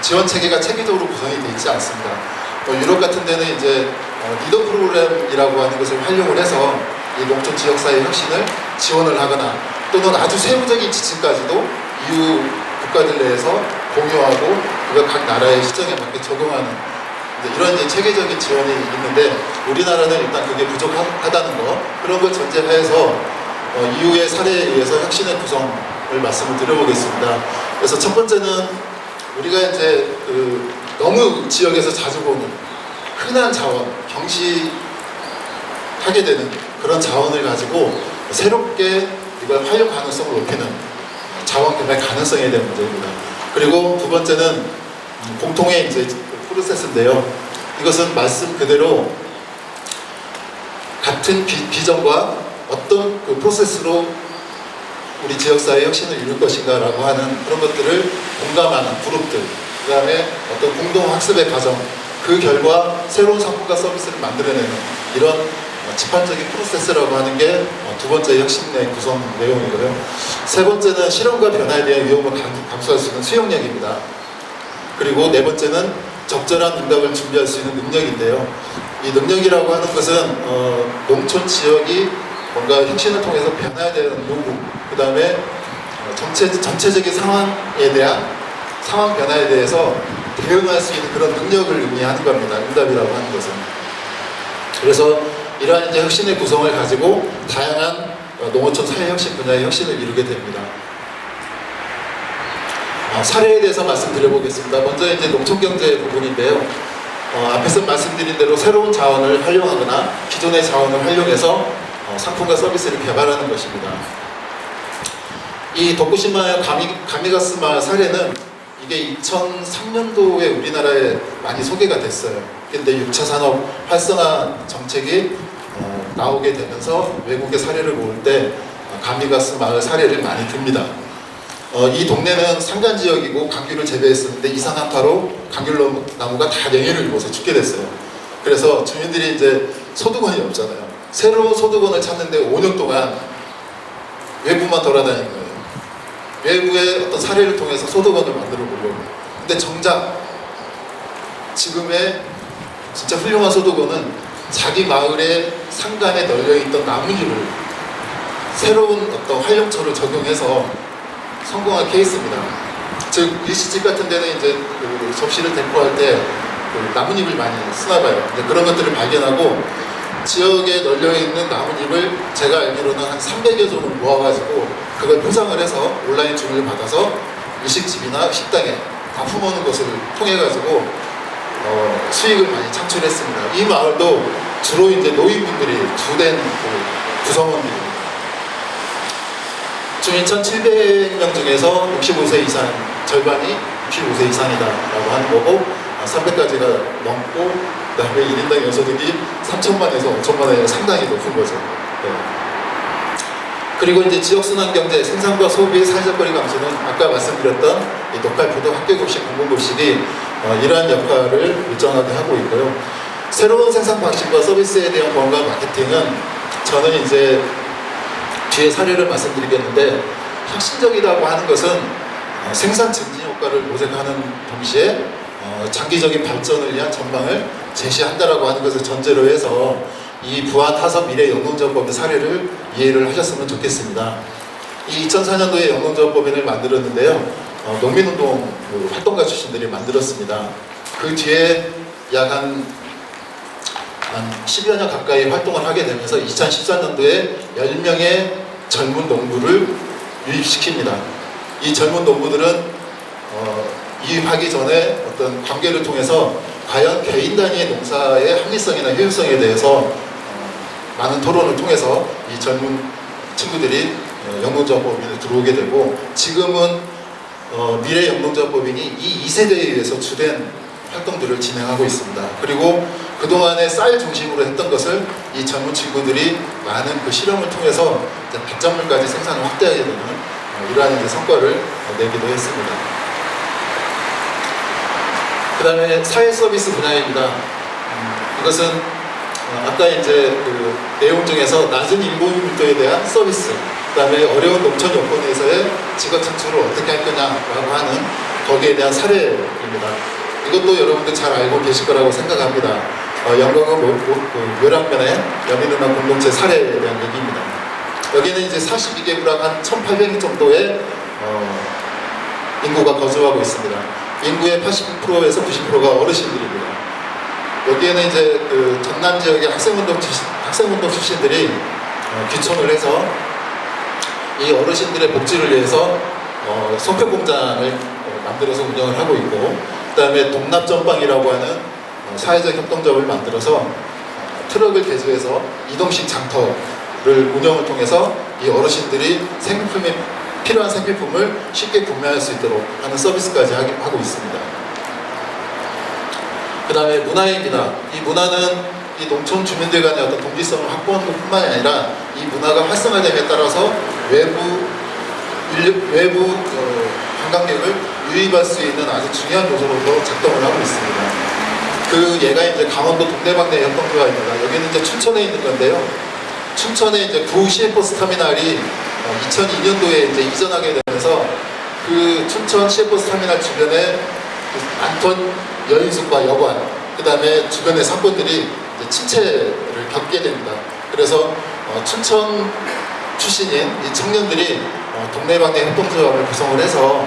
지원 체계가 체계적으로 구성이 되어 있지 않습니다. 유럽 같은 데는 이제 리더 프로그램이라고 하는 것을 활용을 해서 이 농촌 지역사회 혁신을 지원을 하거나 또는 아주 세부적인 지침까지도 EU 국가들 내에서 공유하고 그걸 각 나라의 시정에 맞게 적용하는 이런 이제 체계적인 지원이 있는데 우리나라는 일단 그게 부족하다는 거 그런 걸 전제하에서 EU의 사례에 의해서 혁신의 구성을 말씀을 드려보겠습니다. 그래서 첫 번째는 우리가 이제 그 너무 지역에서 자주 보는 흔한 자원, 경시하게 되는 그런 자원을 가지고 새롭게 이걸 활용 가능성을 높이는 자원 개발 가능성에 대한 문제입니다. 그리고 두 번째는 공통의 이제 프로세스인데요. 이것은 말씀 그대로 같은 비전과 어떤 그 프로세스로 우리 지역사회 혁신을 이룰 것인가라고 하는 그런 것들을 공감하는 그룹들, 그 다음에 어떤 공동 학습의 과정, 그 결과 새로운 상품과 서비스를 만들어내는 이런 집합적인 프로세스라고 하는 게 두 번째 혁신의 구성 내용이고요. 세 번째는 실험과 변화에 대한 위험을 감수할 수 있는 수용력입니다. 그리고 네 번째는 적절한 응답을 준비할 수 있는 능력인데요. 이 능력이라고 하는 것은 농촌 지역이 뭔가 혁신을 통해서 변화해야 되는 요구, 그 다음에 전체적인 상황에 대한 상황 변화에 대해서 대응할 수 있는 그런 능력을 의미하는 겁니다. 응답이라고 하는 것은. 그래서 이러한 이제 혁신의 구성을 가지고 다양한 농어촌 사회혁신 분야의 혁신을 이루게 됩니다. 사례에 대해서 말씀드려보겠습니다. 먼저 이제 농촌경제 부분인데요. 앞에서 말씀드린 대로 새로운 자원을 활용하거나 기존의 자원을 활용해서 상품과 서비스를 개발하는 것입니다. 이 도쿠시마의 가미가스 마을 사례는 이게 2003년도에 우리나라에 많이 소개가 됐어요. 근데 6차 산업 활성화 정책이 나오게 되면서 외국의 사례를 모을 때 가미가스 마을 사례를 많이 듭니다. 이 동네는 산간 지역이고 감귤을 재배했었는데 이산화탄소로 감귤나무가 다 냉해를 입어서 죽게 됐어요. 그래서 주민들이 이제 소득원이 없잖아요. 새로운 소득원을 찾는데 5년 동안 외부만 돌아다닌 거예요. 외부의 어떤 사례를 통해서 소득원을 만들어 보려고. 근데 정작 지금의 진짜 훌륭한 소득원은 자기 마을의 상간에 널려있던 나뭇잎을 새로운 어떤 활용처를 적용해서 성공한 케이스입니다. 즉 일시집 같은 데는 이제 그 접시를 데코할 때 그 나뭇잎을 많이 쓰나 봐요. 그런 것들을 발견하고 지역에 널려있는 나뭇잎을 제가 알기로는 한 300여 종을 모아가지고 그걸 포장을 해서 온라인 주문을 받아서 일식집이나 식당에 다 품어놓은 것을 통해가지고 수익을 많이 창출했습니다. 이 마을도 주로 이제 노인분들이 주된 그 구성원들입니다. 주민 1,700명 중에서 65세 이상, 절반이 65세 이상이다라고 하는 거고 300가지가 넘고 그 다음에 1인당 연소득이 3천만에서 5천만 원이 상당히 높은 거죠. 네. 그리고 이제 지역순환경제, 생산과 소비의 사회적거리 감소는 아까 말씀드렸던 이 녹할포도 학교급식, 공공급식이 이러한 역할을 일정하게 하고 있고요. 새로운 생산 방식과 서비스에 대한 공감 마케팅은 저는 이제 뒤에 사례를 말씀드리겠는데 혁신적이라고 하는 것은 생산 증진 효과를 모색하는 동시에 장기적인 발전을 위한 전망을 제시한다라고 하는 것을 전제로 해서 이 부안 타서 미래 영농조합법의 사례를 이해를 하셨으면 좋겠습니다. 이 2004년도에 영농조합법인을 만들었는데요. 농민운동 활동가 출신들이 만들었습니다. 그 뒤에 약 한 10여 년 가까이 활동을 하게 되면서 2014년도에 10명의 젊은 농부를 유입시킵니다. 이 젊은 농부들은 이입하기 전에 어떤 관계를 통해서 과연 개인 단위의 농사의 합리성이나 효율성에 대해서 많은 토론을 통해서 이 젊은 친구들이 영농조합법인에 들어오게 되고 지금은 미래 영농조합법인이 이 2세대에 의해서 주된 활동들을 진행하고 있습니다. 그리고 그동안에 쌀 중심으로 했던 것을 이 젊은 친구들이 많은 그 실험을 통해서 이제 백작물까지 생산을 확대하게 되는 이러한 이제 성과를 내기도 했습니다. 그 다음에 사회 서비스 분야입니다. 이것은 아까 이제 그 내용 중에서 낮은 인구 밀도에 대한 서비스, 그 다음에 어려운 농촌 여건에서의 직업 창출을 어떻게 할 거냐라고 하는 거기에 대한 사례입니다. 이것도 여러분들 잘 알고 계실 거라고 생각합니다. 영광은 묘락면의 여민음악 공동체 사례에 대한 얘기입니다. 여기는 이제 42개구랑 한 1,800명 정도의 인구가 거주하고 있습니다. 인구의 80%에서 90%가 어르신들입니다. 여기에는 이제 그 전남 지역의 학생운동 출신들이 귀촌을 해서 이 어르신들의 복지를 위해서 송편 공장을 만들어서 운영을 하고 있고, 그 다음에 동납전방이라고 하는 사회적 협동조합을 만들어서 트럭을 개조해서 이동식 장터를 운영을 통해서 이 어르신들이 필요한 생필품을 쉽게 구매할 수 있도록 하는 서비스까지 하고 있습니다. 그 다음에 문화입니다. 이 문화는 이 농촌 주민들 간의 어떤 동기성을 확보하는 것 뿐만이 아니라 이 문화가 활성화됨에 따라서 외부 관광객을 유입할 수 있는 아주 중요한 요소로도 작동을 하고 있습니다. 그 예가 이제 강원도 동네방네 협동조합입니다. 여기는 이제 춘천에 있는 건데요. 춘천에 이제 구 시외버스 터미널이 2002년도에 이제 이전하게 되면서 그 춘천 시외버스 터미널 주변에 많던 여인숙과 여관, 그 다음에 주변의 상권들이 이제 침체를 겪게 됩니다. 그래서 춘천 출신인 이 청년들이 동네방네 협동조합을 구성을 해서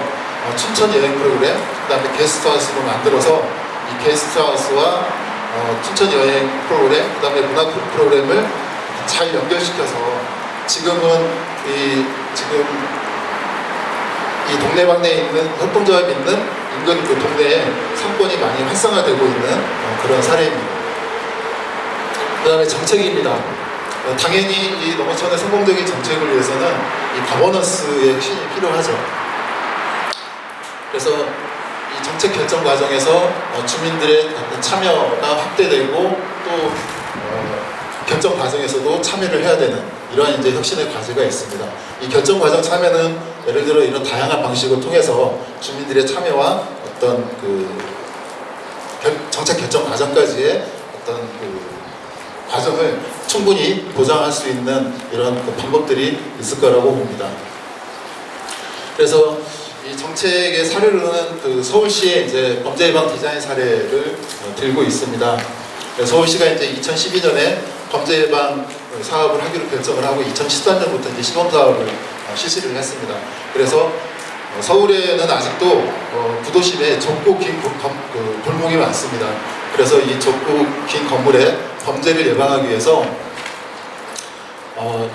춘천 여행 프로그램, 그 다음에 게스트하우스로 만들어서 이 게스트하우스와 춘천 여행 프로그램, 그 다음에 문화 프로그램을 잘 연결시켜서 지금은 이 동네방네에 있는 협동조합이 있는 인근 그 동네에 상권이 많이 활성화되고 있는 그런 사례입니다. 그 다음에 정책입니다. 당연히 이 농어촌의 성공적인 정책을 위해서는 이 거버넌스의 혁신이 필요하죠. 그래서 이 정책 결정 과정에서 주민들의 참여가 확대되고 또 결정 과정에서도 참여를 해야 되는 이러한 이제 혁신의 과제가 있습니다. 이 결정 과정 참여는 예를 들어 이런 다양한 방식을 통해서 주민들의 참여와 어떤 그 정책 결정 과정까지의 어떤 그 과정을 충분히 보장할 수 있는 이런 그 방법들이 있을 거라고 봅니다. 그래서 이 정책의 사례로는 그 서울시의 이제 범죄 예방 디자인 사례를 들고 있습니다. 서울시가 이제 2012년에 범죄 예방 사업을 하기로 결정을 하고 2013년부터 이제 시범 사업을 실시를 했습니다. 그래서 서울에는 아직도 구도심에 좁고 긴 골목이 많습니다. 그래서 이 좁고 긴 건물에 범죄를 예방하기 위해서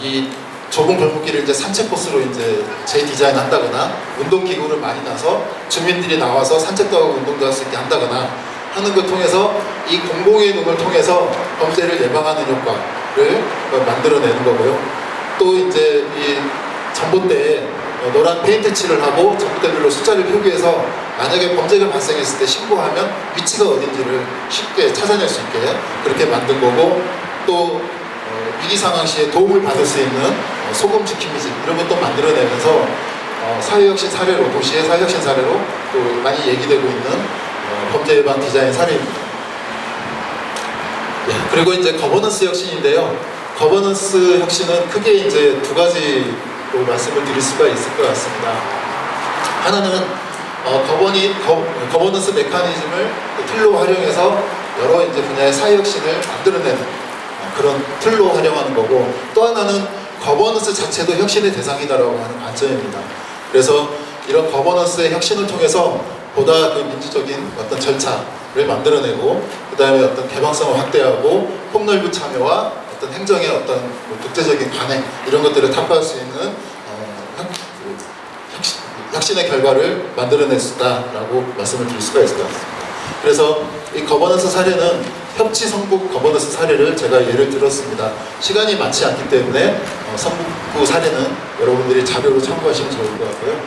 이 좁은 골목길을 이제 산책 코스로 이제 재디자인 한다거나 운동기구를 많이 놔서 주민들이 나와서 산책도 하고 운동도 할 수 있게 한다거나 하는 걸 통해서 이 공공의 눈을 통해서 범죄를 예방하는 효과를 만들어내는 거고요. 또 이제 이 전봇대에 노란 페인트 칠을 하고 전봇대별로 숫자를 표기해서 만약에 범죄가 발생했을 때 신고하면 위치가 어딘지를 쉽게 찾아낼 수 있게 그렇게 만든 거고, 또 위기 상황 시에 도움을 받을 수 있는 소금 지킴이집 이런 것도 만들어내면서 사회혁신 사례로, 도시의 사회혁신 사례로 또 많이 얘기되고 있는 범죄 예방 디자인 사례입니다. 그리고 이제 거버넌스 혁신인데요. 거버넌스 혁신은 크게 이제 두 가지로 말씀을 드릴 수가 있을 것 같습니다. 하나는 거버넌스 메커니즘을 틀로 활용해서 여러 이제 분야의 사회혁신을 만들어내는 그런 틀로 활용하는 거고, 또 하나는 거버넌스 자체도 혁신의 대상이다라고 하는 관점입니다. 그래서 이런 거버넌스의 혁신을 통해서 보다 그 민주적인 어떤 절차를 만들어내고, 그 다음에 어떤 개방성을 확대하고 폭넓은 참여와 어떤 행정의 어떤 독재적인 관행 이런 것들을 탑재할 수 있는 혁신의 결과를 만들어낼 수 있다라고 말씀을 드릴 수가 있을 것 같습니다. 그래서 이 거버넌스 사례는 협치 성북 거버넌스 사례를 제가 예를 들었습니다. 시간이 많지 않기 때문에 성북구 사례는 여러분들이 자료로 참고하시면 좋을 것 같고요.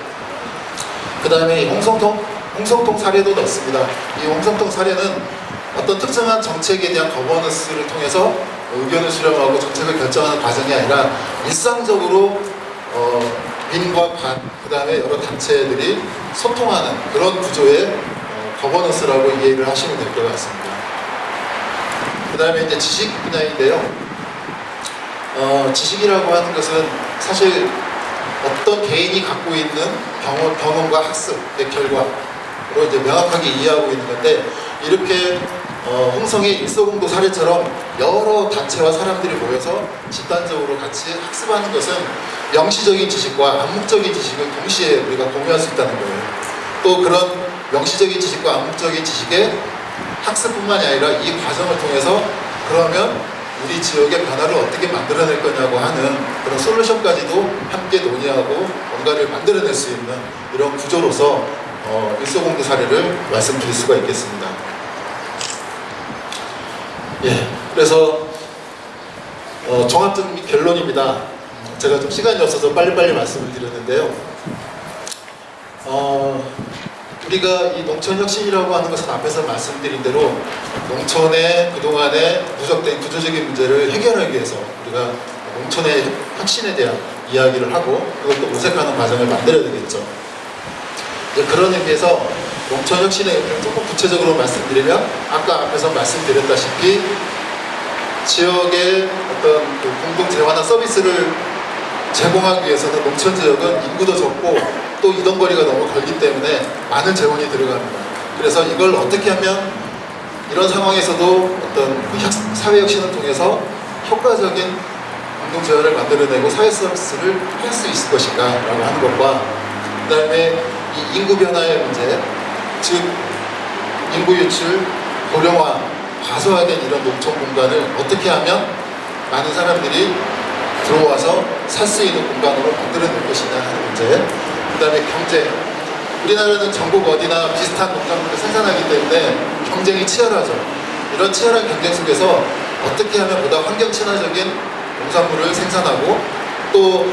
그 다음에 홍성통 사례도 넣습니다. 이 홍성통 사례는 어떤 특정한 정책에 대한 거버넌스를 통해서 의견을 수렴하고 정책을 결정하는 과정이 아니라 일상적으로 민과 관, 그 다음에 여러 단체들이 소통하는 그런 구조의 거버넌스라고 이해를 하시면 될 것 같습니다. 그 다음에 이제 지식 분야인데요. 지식이라고 하는 것은 사실 어떤 개인이 갖고 있는 경험과 학습의 결과로 이제 명확하게 이해하고 있는 건데, 이렇게 홍성의 일소공도 사례처럼 여러 단체와 사람들이 모여서 집단적으로 같이 학습하는 것은 명시적인 지식과 암묵적인 지식을 동시에 우리가 공유할 수 있다는 거예요. 또 그런 명시적인 지식과 암묵적인 지식의 학습뿐만이 아니라 이 과정을 통해서 그러면 우리 지역의 변화를 어떻게 만들어낼 거냐고 하는 그런 솔루션까지도 함께 논의하고 뭔가를 만들어낼 수 있는 이런 구조로서 일소공도 사례를 말씀드릴 수가 있겠습니다. 그래서 종합적인 결론입니다. 제가 좀 시간이 없어서 빨리빨리 말씀을 드렸는데요. 우리가 이 농촌혁신이라고 하는 것은 앞에서 말씀드린 대로 농촌의 그동안의 누적된 구조적인 문제를 해결하기 위해서 우리가 농촌의 혁신에 대한 이야기를 하고 그것도 모색하는 과정을 만들어야 되겠죠. 이제 그런 의미에서 농촌혁신의 의미를 조금 구체적으로 말씀드리면, 아까 앞에서 말씀드렸다시피 지역의 어떤 그 공동재활화 서비스를 제공하기 위해서는 농촌 지역은 인구도 적고 또 이동거리가 너무 걸기 때문에 많은 재원이 들어갑니다. 그래서 이걸 어떻게 하면 이런 상황에서도 어떤 사회혁신을 통해서 효과적인 공동재활을 만들어내고 사회 서비스를 할 수 있을 것인가 라고 하는 것과, 그 다음에 이 인구 변화의 문제, 즉 인구 유출, 고령화, 과소화된 이런 농촌 공간을 어떻게 하면 많은 사람들이 들어와서 살 수 있는 공간으로 만들어낼 것이냐 하는 문제, 그 다음에 경제. 우리나라는 전국 어디나 비슷한 농산물을 생산하기 때문에 경쟁이 치열하죠. 이런 치열한 경쟁 속에서 어떻게 하면 보다 환경 친화적인 농산물을 생산하고 또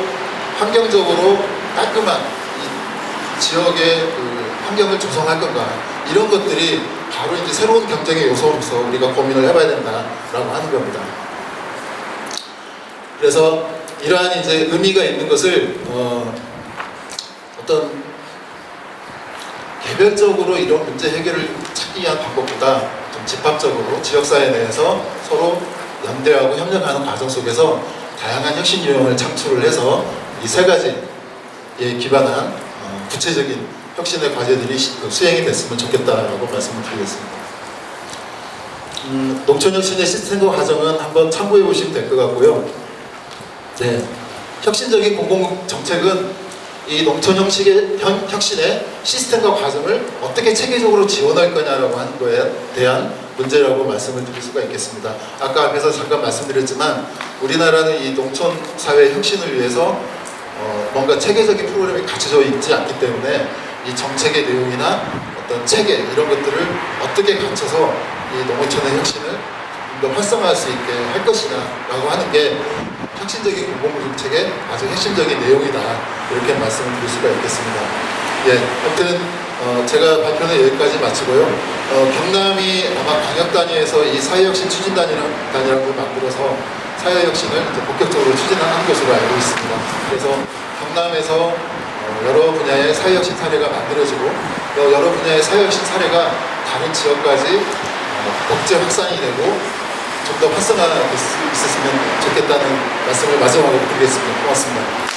환경적으로 깔끔한 이 지역의 그 환경을 조성할 건가, 이런 것들이 바로 이제 새로운 경쟁의 요소로서 우리가 고민을 해봐야 된다라고 하는 겁니다. 그래서 이러한 이제 의미가 있는 것을 어떤 개별적으로 이런 문제 해결을 찾기 위한 방법보다 좀 집합적으로 지역사회 내에서 서로 연대하고 협력하는 과정 속에서 다양한 혁신 유형을 창출을 해서 이 세 가지에 기반한 구체적인 혁신의 과제들이 수행이 됐으면 좋겠다라고 말씀을 드리겠습니다. 농촌혁신의 시스템과 과정은 한번 참고해 보시면 될 것 같고요. 네, 혁신적인 공공정책은 이 혁신의 시스템과 과정을 어떻게 체계적으로 지원할 거냐라고 하는 거에 대한 문제라고 말씀을 드릴 수가 있겠습니다. 아까 앞에서 잠깐 말씀드렸지만 우리나라는 이 농촌 사회 혁신을 위해서 뭔가 체계적인 프로그램이 갖춰져 있지 않기 때문에 이 정책의 내용이나 어떤 체계 이런 것들을 어떻게 갖춰서 이 농어촌의 혁신을 좀 더 활성화할 수 있게 할 것이냐라고 하는 게 혁신적인 공공정책의 아주 핵심적인 내용이다 이렇게 말씀을 드릴 수가 있겠습니다. 예, 아무튼 제가 발표는 여기까지 마치고요. 경남이 아마 광역 단위에서 이 사회혁신 추진단이라고 만들어서 사회혁신을 이제 본격적으로 추진하는 것으로 알고 있습니다. 그래서 경남에서 여러 분야의 사회혁신 사례가 만들어지고 또 여러 분야의 사회혁신 사례가 다른 지역까지 복제 확산이 되고 좀 더 활성화될 수 있었으면 좋겠다는 말씀을 마지막으로 드리겠습니다. 고맙습니다.